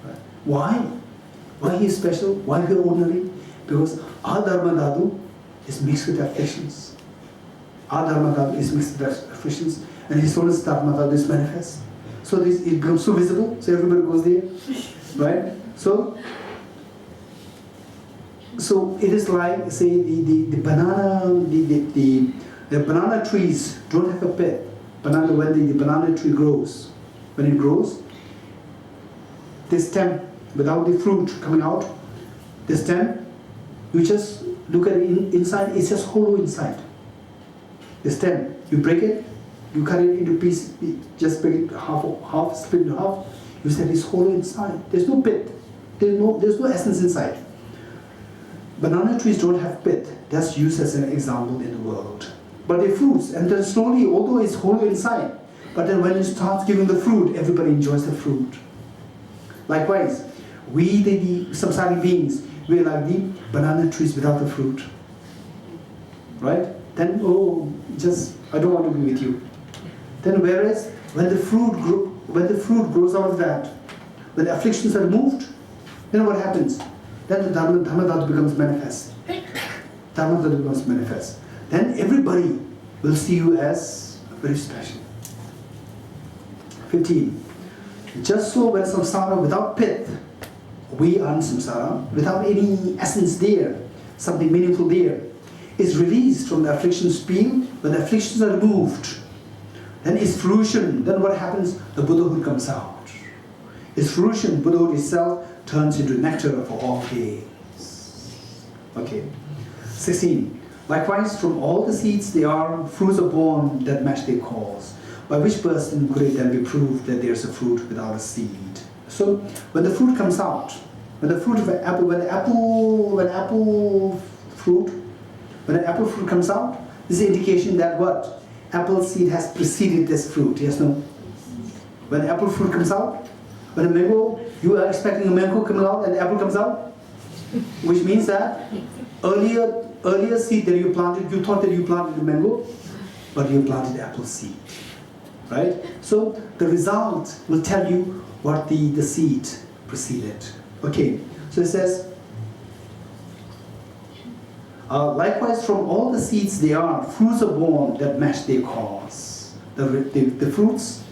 Right? Why? Why He is special? Why we are ordinary? Because our Dharmadhatu is mixed with afflictions. Our Dharmadhatu is mixed with afflictions, and His Holiness Dharmadhatu is manifest. So it becomes so visible, so everybody goes there, right? So it is like, say, the banana trees don't have a pit. When the banana tree grows, when it grows, the stem, without the fruit coming out, the stem, you just look at it inside, it's just hollow inside. The stem, you break it, you cut it into pieces, just break it half, split it in half, you said it's hollow inside. There's no pit, there's no essence inside. Banana trees don't have pit. That's used as an example in the world. But the fruits, and then slowly, although it's hollow inside, but then when it starts giving the fruit, everybody enjoys the fruit. Likewise, we, the samsaric beings, we are like the banana trees without the fruit. Right? Then, I don't want to be with you. Then whereas, when the fruit grows out of that, when the afflictions are removed, then what happens? Then the Dharmadhatu becomes manifest. Dharmadhatu becomes manifest. Then everybody will see you as very special. 15. Just so when samsara without pit, we are in samsara, without any essence there, something meaningful there, is released from the afflictions peel, when the afflictions are removed, then its fruition, then what happens? The Buddhahood comes out. Its fruition, Buddhahood itself, turns into nectar for all beings. Okay. 16. Likewise, from all the seeds there are fruits are born that match their cause. By which person could it then be proved that there is a fruit without a seed? So, when the fruit comes out, when the apple fruit comes out, this is an indication that what? Apple seed has preceded this fruit. Yes, no? When the apple fruit comes out, when a mango, you are expecting a mango coming out and the apple comes out, which means that earlier seed that you planted, you thought that you planted a mango, but you planted apple seed, right? So the result will tell you what the seed preceded. Okay, so it says, likewise from all the seeds there are, fruits are born that match their cause. The fruits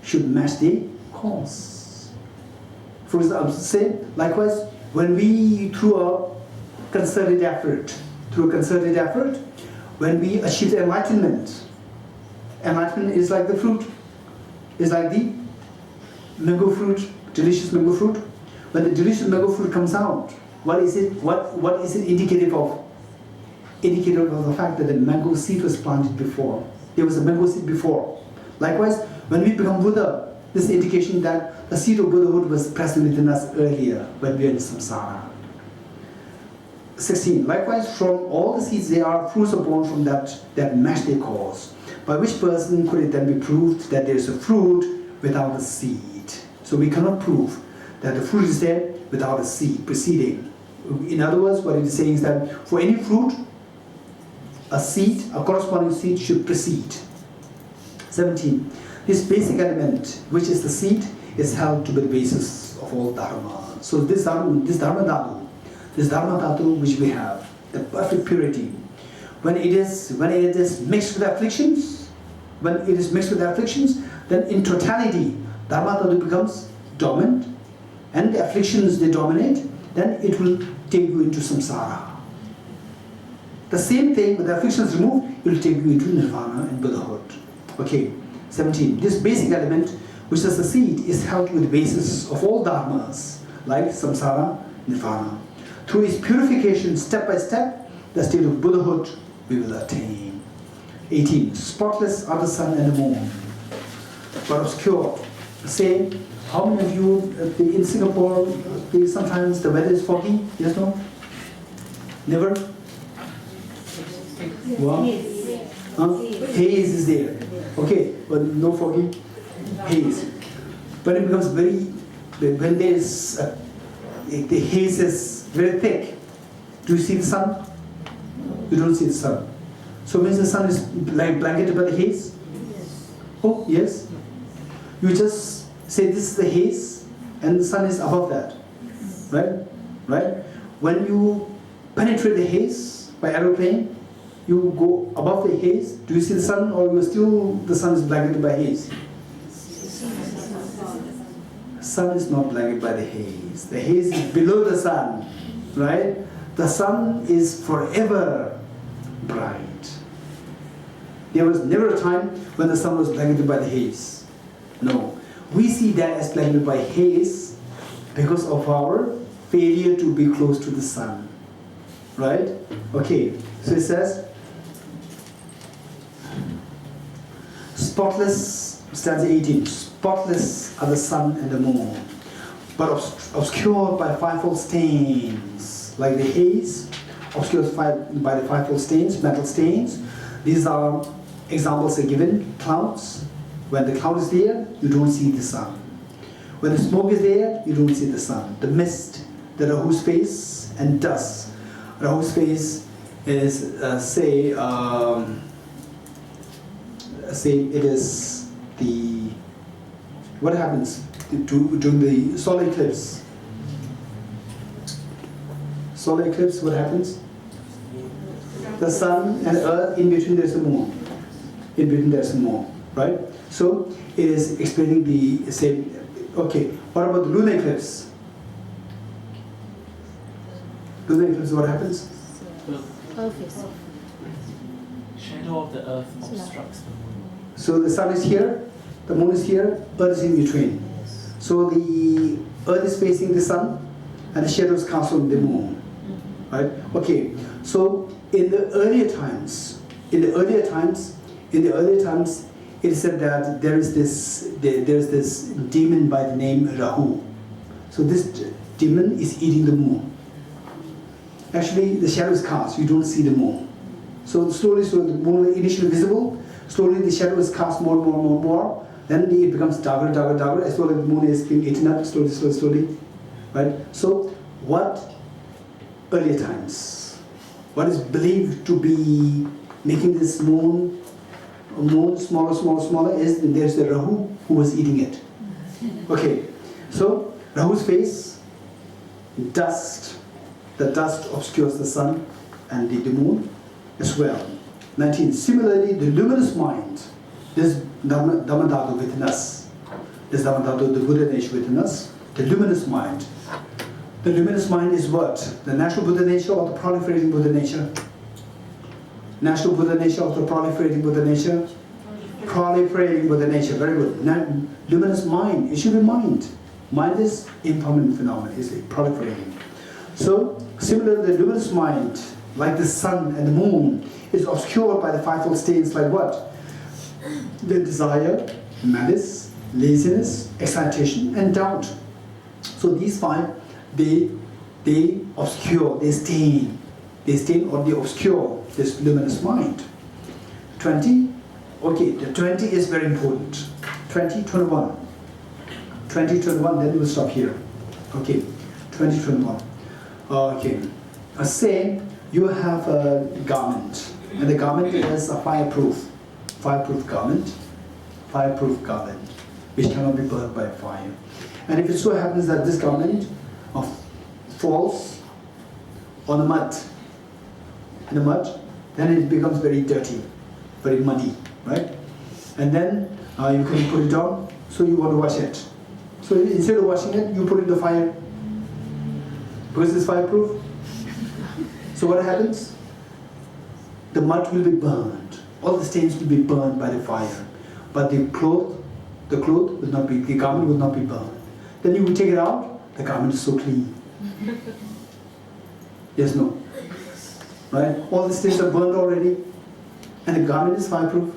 should match their cause. For example, say, likewise, when we, through a concerted effort, when we achieve enlightenment is like the fruit, is like the mango fruit, delicious mango fruit. When the delicious mango fruit comes out, what is it? What is it indicative of? Indicative of the fact that the mango seed was planted before. There was a mango seed before. Likewise, when we become Buddha, this is an indication that the seed of Buddhahood was present within us earlier when we were in samsara. 16. Likewise, from all the seeds there are, fruits are born from that match their cause. By which person could it then be proved that there is a fruit without a seed? So we cannot prove that the fruit is there without a seed preceding. In other words, what it is saying is that for any fruit, a corresponding seed should precede. 17. This basic element, which is the seed, is held to be the basis of all dharma. So this dharmadhatu which we have, the perfect purity, when it is mixed with afflictions, then in totality, dharmadhatu becomes dominant, and the afflictions they dominate, then it will take you into samsara. The same thing, when the afflictions removed, it will take you into nirvana and Buddhahood. Okay, 17. This basic element, which is the seed, is held with the basis of all dharmas, like samsara, nirvana. Through its purification, step by step, the state of Buddhahood we will attain. 18. Spotless are the sun and the moon, but obscure. Say, How many of you, in Singapore, sometimes the weather is foggy? Yes, no? Never? Wow. Huh? Haze is there. Okay, but no foggy? Haze. When it becomes when there is, the haze is very thick, do you see the sun? You don't see the sun. So means the sun is like blanketed by the haze? Oh, yes. You just say this is the haze and the sun is above that. Right? Right? When you penetrate the haze by aeroplane, you go above the haze. Do you see the sun, or the sun is blanketed by haze? Sun is not blanketed by the haze. The haze is below the sun, right? The sun is forever bright. There was never a time when the sun was blanketed by the haze. No. We see that as blanketed by haze because of our failure to be close to the sun. Right? Okay. So it says, spotless, stanza 18, spotless are the sun and the moon, but obscured by fivefold stains, like the haze, obscured by the fivefold stains, metal stains. These are examples are given. Clouds. When the cloud is there, you don't see the sun. When the smoke is there, you don't see the sun. The mist, the Rahu's face, and dust. Rahu's face is, say it is the, what happens during the solar eclipse? Solar eclipse, what happens? The sun and earth, in between there's a moon. In between there's a moon, right? So it is explaining the same. Okay, what about the lunar eclipse? Lunar eclipse, what happens? Shadow of the earth obstructs the moon. So the sun is here, the moon is here, earth is in between. So the earth is facing the sun and the shadow is cast on the moon. Right? Okay. So in the earlier times, it is said that there is this demon by the name Rahu. So this demon is eating the moon. Actually, the shadow is cast, you don't see the moon. So slowly, the moon is initially visible, slowly the shadow is cast more, then it becomes darker, as well as the moon is being eaten up slowly. Right? So what earlier times, what is believed to be making this moon smaller is there's the Rahu who was eating it. Okay, so Rahu's face, dust, the dust obscures the sun and the moon as well. 19. Similarly, the luminous mind, this Dharmadhatu within us, this Dharmadhatu, the Buddha nature within us, the luminous mind. The luminous mind is what? The natural Buddha nature or the proliferating Buddha nature? Natural Buddha nature or the proliferating Buddha nature? Proliferating Buddha nature, very good. Now, luminous mind, it should be mind. Mind is impermanent phenomenon, is it? Proliferating. So, similarly, the luminous mind, like the sun and the moon, is obscured by the fivefold stains like what? The desire, malice, laziness, excitation, and doubt. So these five, they obscure, they stain or they obscure this luminous mind. 20, okay, the 20 is very important. 20, 21. 20, 21, then we'll stop here. Okay, 20, 21. Okay, say you have a garment, and the garment is a fireproof garment, which cannot be burned by fire. And if it so happens that this garment falls on the mud, then it becomes very dirty, very muddy, right? And then you can put it on, so you want to wash it. So instead of washing it, you put it in the fire, because it's fireproof. So what happens? The mud will be burned. All the stains will be burned by the fire, but the garment will not be burned. Then you will take it out. The garment is so clean. Yes, no, right? All the stains are burned already, and the garment is fireproof.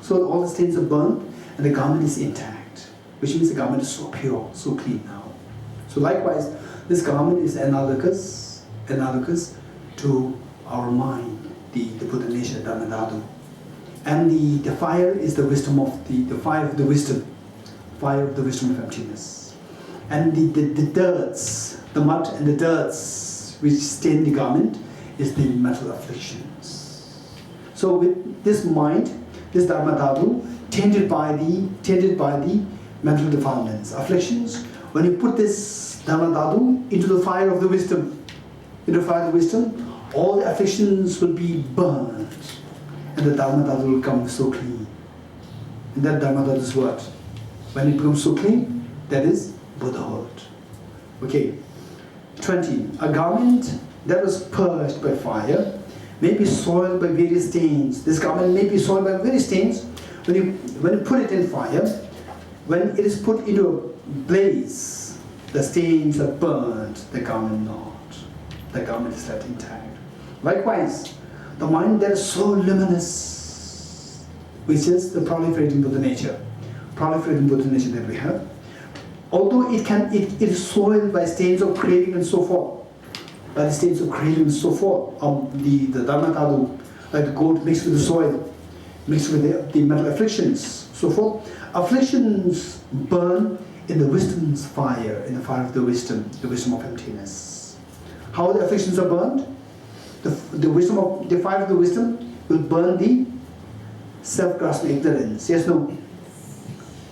So all the stains are burned, and the garment is intact, which means the garment is so pure, so clean now. So likewise, this garment is analogous to our mind, the Buddha nature, Dharmadhatu. And the fire is the wisdom of the fire of the wisdom of emptiness. And the dirts, the mud and the dirts which stain the garment is the mental afflictions. So with this mind, this Dharmadhatu, tainted by the mental defilements, afflictions, when you put this Dharmadhatu into the fire of the wisdom, all the afflictions will be burned, and the Dharmadhatu will come so clean. And that Dharmadhatu is what? When it becomes so clean, that is Buddhahood. Okay. 20. A garment that was purged by fire may be soiled by various stains. This garment may be soiled by various stains. When you put it in fire, when it is put into a blaze, the stains are burned, the garment not. The garment is left intact. Likewise, the mind that is so luminous, which is the proliferating Buddha nature that we have, although it is soiled by stains of craving and so forth, the Dharmadhatu, like the goat mixed with the soil, mixed with the mental afflictions, so forth. Afflictions burn in the wisdom's fire, in the fire of the wisdom of emptiness. How the afflictions are burned? The fire of the wisdom will burn the self-grasping ignorance. Yes, no?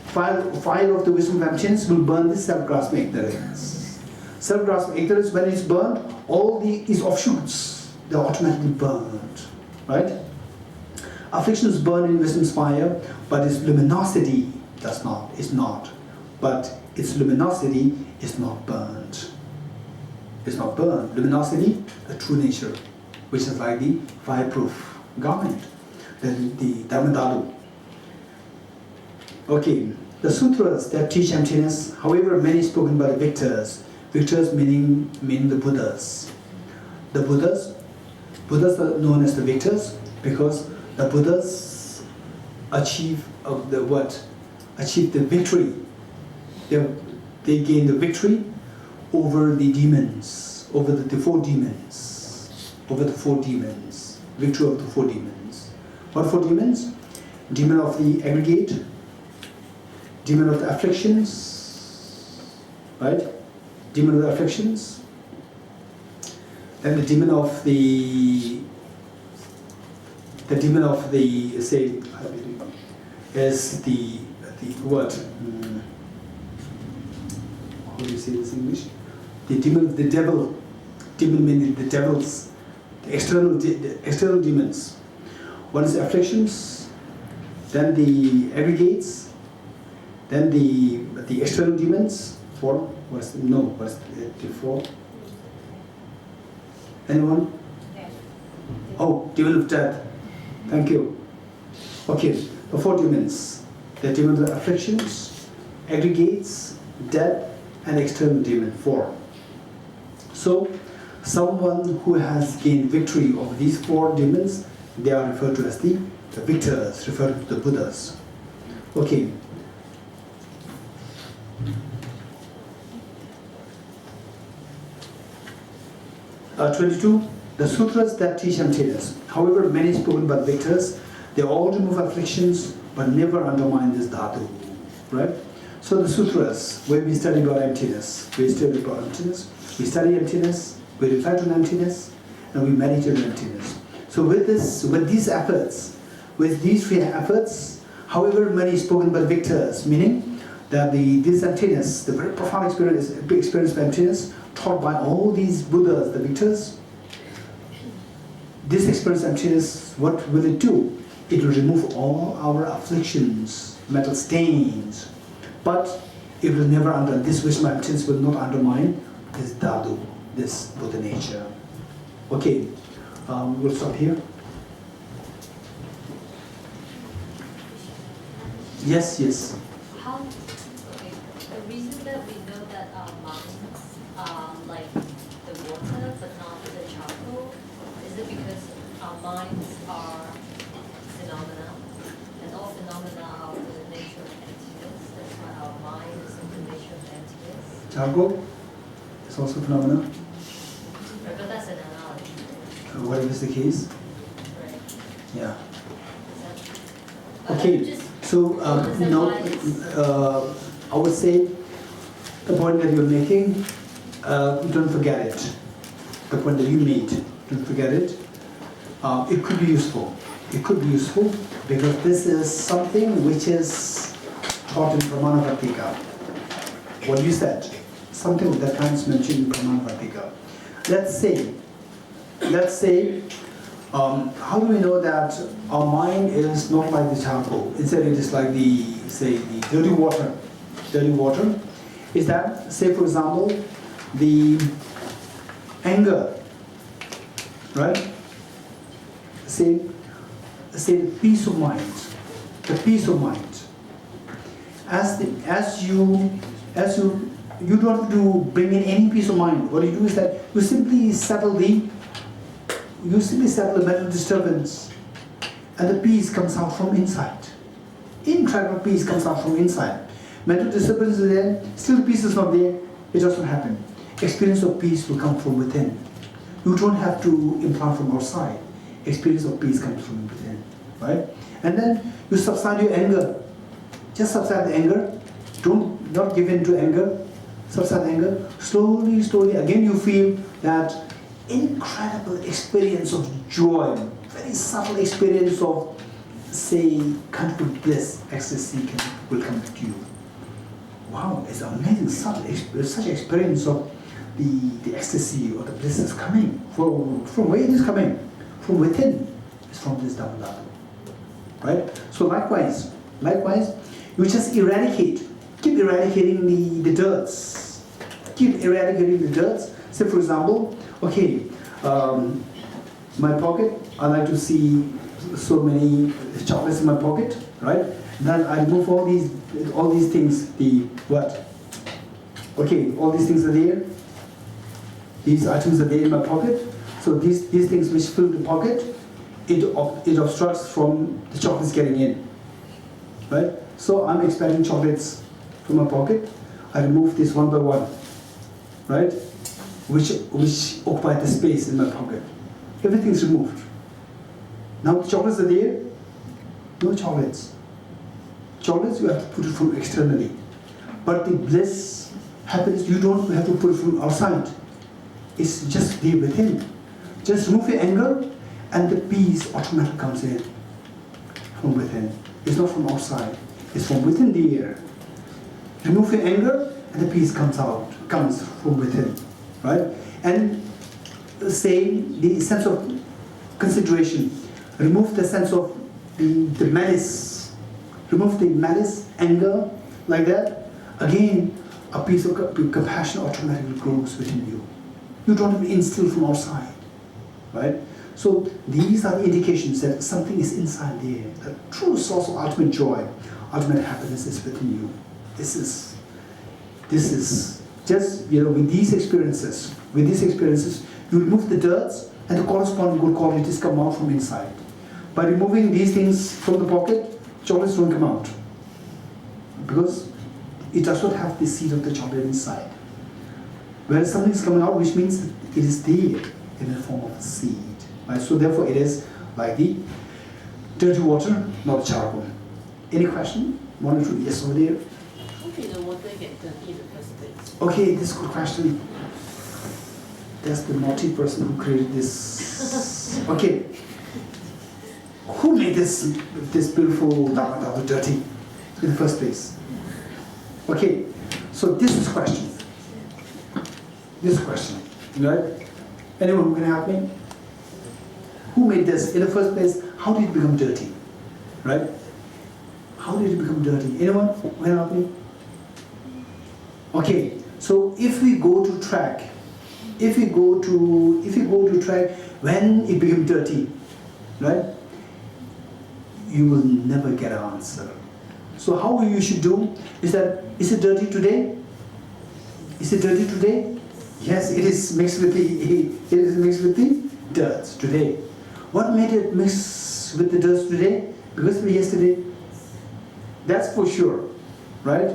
Fire of the wisdom of emptiness will burn the self-grasping ignorance. Self-grasping ignorance, when it's burned, all these offshoots, they're automatically burned. Right? Afflictions burn in wisdom's fire, but its luminosity is not. But its luminosity is not burned. It's not burned. Luminosity, the true nature, which is like the fireproof garment, the Dharmadhatu. Okay, the sutras that teach emptiness, however many spoken by the victors meaning the Buddhas. The Buddhas are known as the victors because the Buddhas achieve the victory. They gain the victory over the demons, over the four demons. Victory over the four demons. What four demons? Demon of the aggregate, demon of the afflictions, right? Demon of the afflictions. Then the demon of the say is the what? How do you say this in English? The demon of the devil. Demon meaning the devils, the external demons. One is the afflictions, then the aggregates, then the external demons. What's the four? Anyone? Oh, demon of death. Thank you. Okay, the four demons. The demon of the afflictions, aggregates, death, and external demon. 4. So, someone who has gained victory over these 4 demons, they are referred to as the victors, referred to the Buddhas. Okay. Uh, 22. The sutras that teach emptiness, however many spoken by victors, they all remove afflictions but never undermine this dhatu. Right? So the sutras, when we study about emptiness, we study emptiness, we reflect on emptiness, and we meditate on emptiness. So with these three efforts, however many spoken by victors, meaning that this emptiness, the very profound experience of emptiness, taught by all these Buddhas, the victors, this experience of emptiness, what will it do? It will remove all our afflictions, mental stains, but it will never this wisdom of emptiness will not undermine this dhatu, this Buddha nature. Okay, we'll stop here. Yes. The reason that we know that our minds are like the water but not the charcoal, is it because our minds are phenomena, and all phenomena are the nature of emptiness? That's why our mind Charcoal is also phenomena. Right, but that's an analogy. Whatever is the case. Right. Yeah. But Okay. just- So I would say the point that you're making, don't forget it. The point that you made, don't forget it. It could be useful. It could be useful because this is something which is taught in Pramanavartika. What you said, something that kind is mentioned in Pramanavartika. Let's say, how do we know that our mind is not like the charcoal? Instead, it is like the dirty water. Dirty water is that, say for example, the anger, right? Say the peace of mind. The peace of mind. As you don't have to bring in any peace of mind. What you do is that you simply settle the mental disturbance, and the peace comes out from inside. Incredible peace comes out from inside. Mental disturbance is there, still peace is not there, it doesn't happen. Experience of peace will come from within. You don't have to implant from outside. Experience of peace comes from within, right? And then you subside your anger. Just subside the anger. Not give in to anger. Subside anger. Slowly, again you feel that incredible experience of joy, very subtle experience of, say, kind of bliss, ecstasy will come to you. Wow, it's amazing, such experience of the ecstasy or the bliss is coming. From where it is coming? From within. It's from this Damdul. Right? So likewise, you just keep eradicating the dirts. Keep eradicating the dirts. Say for example, okay, my pocket, I like to see so many chocolates in my pocket, right? Then I remove all these things, okay, all these things are there. These items are there in my pocket. So these things which fill the pocket, it obstructs from the chocolates getting in, right? So I'm expecting chocolates from my pocket. I remove this one by one, right? Which occupy the space in my pocket. Everything's removed. Now the chocolates are there. No chocolates. Chocolates you have to put it from externally. But the bliss happens, you don't have to put it from outside. It's just there within. Just remove your anger and the peace automatically comes in from within. It's not from outside. It's from within the air. Remove your anger and the peace comes from within. Right? And say the sense of consideration. Remove the sense of the malice. Remove the malice, anger, like that. Again, a piece of compassion automatically grows within you. You don't have to instill from outside. Right? So these are the indications that something is inside there. The true source of ultimate joy, ultimate happiness is within you. This is just, with these experiences, you remove the dirts and the corresponding good qualities come out from inside. By removing these things from the pocket, chocolates don't come out. Because it does not have the seed of the chocolate inside. Whereas something is coming out, which means it is there in the form of a seed. Right? So therefore it is like the dirty water, not charcoal. Any question? One or two? Yes, over there. How did the water get dirty in the first place? Okay, this is a good question. That's the naughty person who created this. Okay. Who made this beautiful Dharmadhatustava dirty in the first place? Okay, so this is question. Right? Anyone who can help me? Who made this in the first place? How did it become dirty? Right? How did it become dirty? Anyone who can help me? Okay, so if we go to track when it became dirty, right? You will never get an answer. So how you should do is that, is it dirty today? Is it dirty today? Yes, it is mixed with the dirt today. What made it mix with the dirt today? Because of yesterday. That's for sure, right?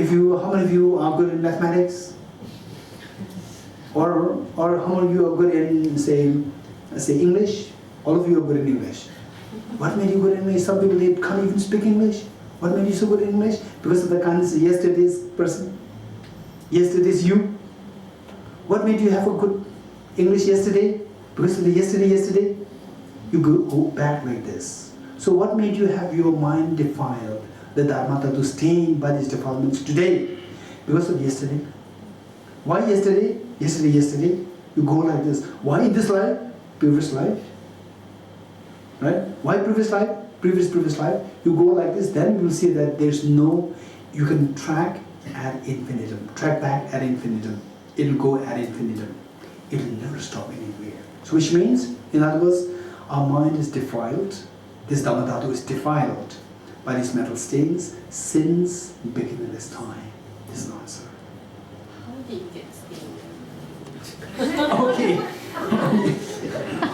How many of you are good in mathematics? Or how many of you are good in, say English? All of you are good in English. What made you good in English? Some people, they can't even speak English. What made you so good in English? Because of the kindness of yesterday's person? Yesterday's you? What made you have a good English yesterday? Because of the yesterday? You go back like this. So what made you have your mind defiled? The Dharmadhatu stained by these defilements today? Because of yesterday. Why yesterday? Yesterday. You go like this. Why in this life? Previous life. Right? Why previous life? Previous life. You go like this, then you will see that there's no, you can track ad infinitum. Track back ad infinitum. It will go ad infinitum. It will never stop anywhere. So which means, in other words, our mind is defiled. This Dharmadhatu is defiled by these metal stains. Sins begin in this time. This is an answer. How did you get stained? Okay.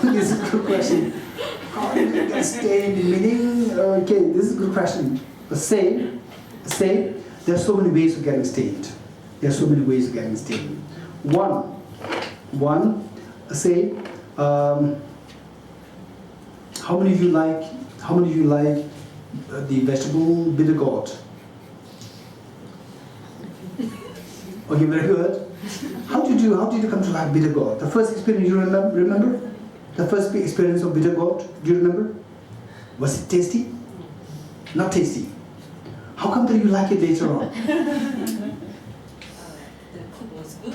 This is a good question. How did you get stained? Meaning, okay, this is a good question. But say, there are so many ways of getting stained. There are so many ways of getting stained. One, say, how many of you like the vegetable bitter gourd? Okay, very good. How did you come to like bitter gourd? The first experience you remember? The first experience of bitter gourd, do you remember? Was it tasty? Not tasty. How come that you like it later on? The cook was good.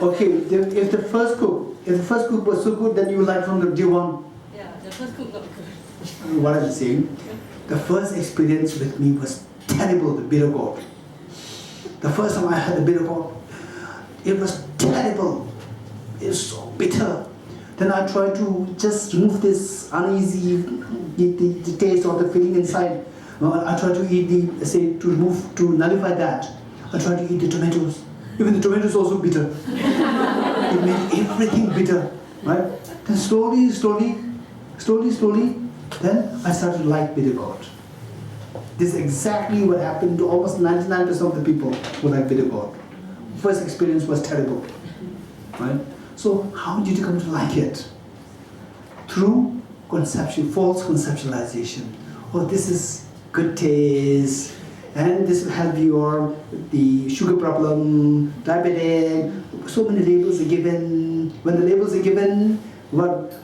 Okay, if the first cook was so good, then you like from the day one. Yeah, the first cook not good. What I'm saying, the first experience with me was terrible, the bitter gourd. The first time I had the bitter gourd, it was terrible. It was so bitter. Then I tried to just remove this uneasy, the taste or the feeling inside. I tried to eat to nullify that. I tried to eat the tomatoes. Even the tomatoes also bitter. It made everything bitter, right? Then slowly, then I started to like bitter gourd. This is exactly what happened to almost 99% of the people who like bitter gourd. First experience was terrible, right? So how did you come to like it? Through false conceptualization. Oh, this is good taste, and this will help the sugar problem, diabetic. So many labels are given. When the labels are given,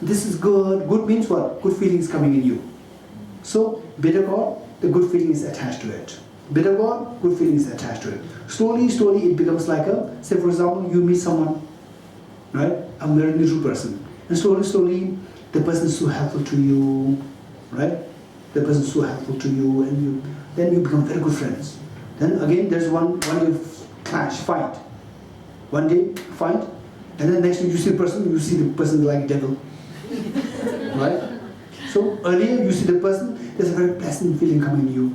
this is good. Good means what? Good feelings coming in you. So bitter gourd, the good feeling is attached to it. Bitter gourd, good feeling is attached to it. Slowly, it becomes like say for example, you meet someone, right? A very neutral person. And slowly, the person is so helpful to you, right? The person is so helpful to you, and then you become very good friends. Then again, there's one you clash, fight. One day, fight, and then next day you see the person like devil, right? So earlier you see the person, there's a very pleasant feeling coming in you.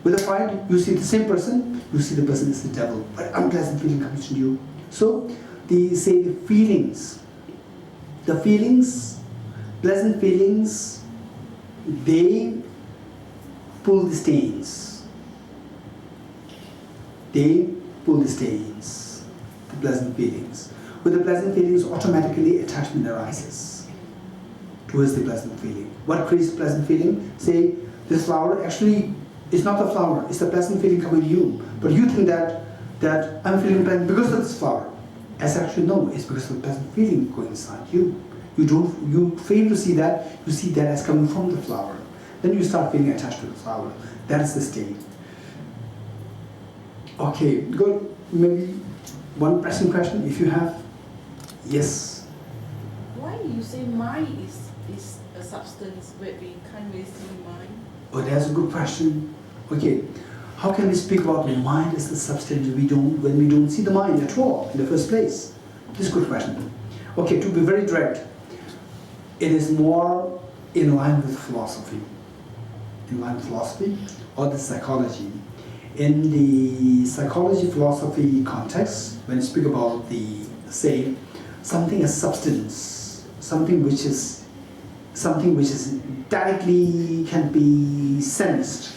With a fight, you see the same person, you see the person is the devil, very unpleasant feeling comes to you. So the feelings, pleasant feelings, they pull the stains. The pleasant feelings. With the pleasant feelings, automatically attachment arises towards the pleasant feeling. What creates pleasant feeling? Say, this flower actually is not the flower, it's the pleasant feeling coming to you. But you think that I'm feeling pleasant because of this flower. As actually no, it's because of the pleasant feeling going inside you. You fail to see that, you see that as coming from the flower. Then you start feeling attached to the flower. That is the state. Okay, good. Maybe one pressing question if you have. Yes. Why you say mind is a substance where we can't really see mind? Oh, that's a good question. Okay, how can we speak about the mind as the substance when we don't see the mind at all in the first place? This is a good question. Okay, to be very direct, it is more in line with philosophy. In line with philosophy or the psychology. In the psychology philosophy context, when you speak about say, something as substance, something which is directly can be sensed,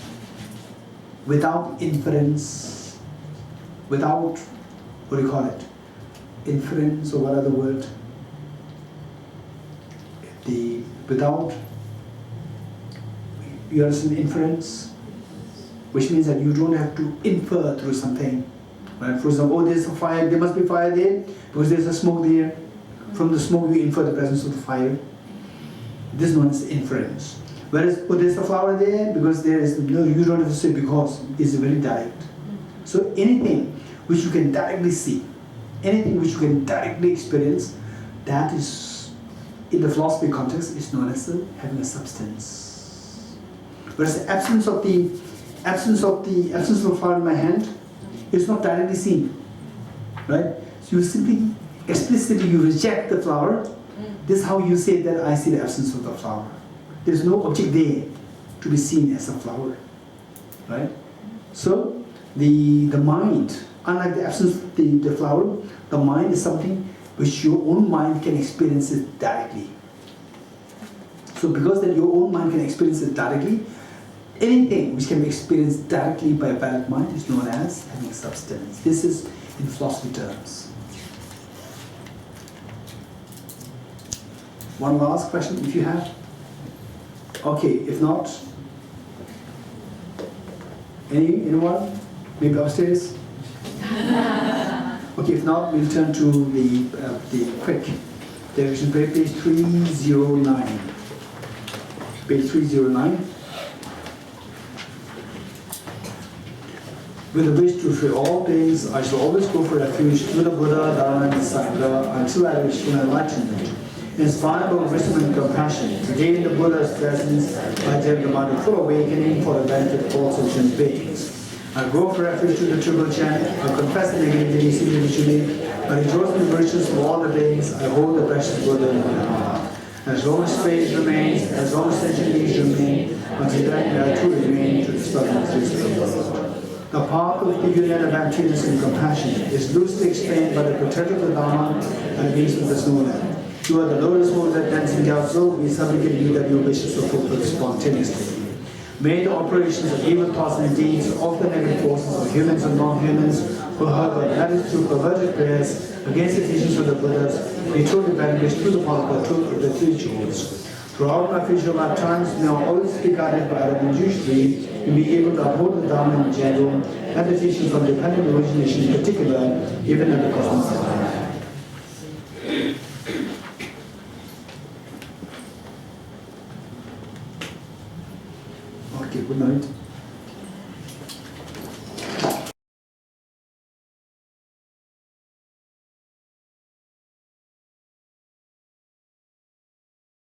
without inference, without, what do you call it? Inference, or what other word? Without, you understand inference? Which means that you don't have to infer through something. Right? For example, oh, there's a fire, there must be fire there because there's a smoke there. From the smoke you infer the presence of the fire. This one is inference. Whereas, oh, there's a flower there because there is, no, you don't have to say because, it's very direct. So anything which you can directly see, anything which you can directly experience, that is, in the philosophy context, is known as having a substance. Whereas the absence of the flower in my hand is not directly seen, right? So you simply, explicitly, you reject the flower. This is how you say that I see the absence of the flower. There is no object there to be seen as a flower, right? So the mind, unlike the absence of the flower, the mind is something which your own mind can experience it directly. So because that your own mind can experience it directly, anything which can be experienced directly by a valid mind is known as having substance. This is in philosophy terms. One last question if you have. Okay, if not, anyone? Maybe upstairs? Okay, if not, we'll turn to the quick direction, page 309. Page 309. With the wish to free all beings, I shall always go for refuge to the Buddha, Dharma, and the Sangha until I reach full enlightenment. Inspired by wisdom and compassion, to gain the Buddha's presence, I dare demand a full awakening for the benefit of all sentient beings. I go for refuge to the triple chant, I confess the negative beliefs individually, I rejoice in the virtues of all the beings, I hold the precious Buddha in my heart. As long as space remains, as long as sentient beings remain, until then I too remain to dispel the mysteries of the world. The path of the union of emptiness and compassion is loosely explained by the protector of the Dharma and beings of the snowland. You are the lotus moon that dancing Gyatso, we supplicate you that your wishes are fulfilled spontaneously. May the operations of evil thoughts and deeds of the negative forces of humans and non-humans who have led through perverted prayers against the teachings of the Buddhas be truly vanquished through the power of the truth of the three jewels. Throughout my future lifetimes, may I always be guided by Adam and usually and be able to uphold the Dharma in general and the teachings from dependent origination in particular, even at the cost of life. Okay, good night.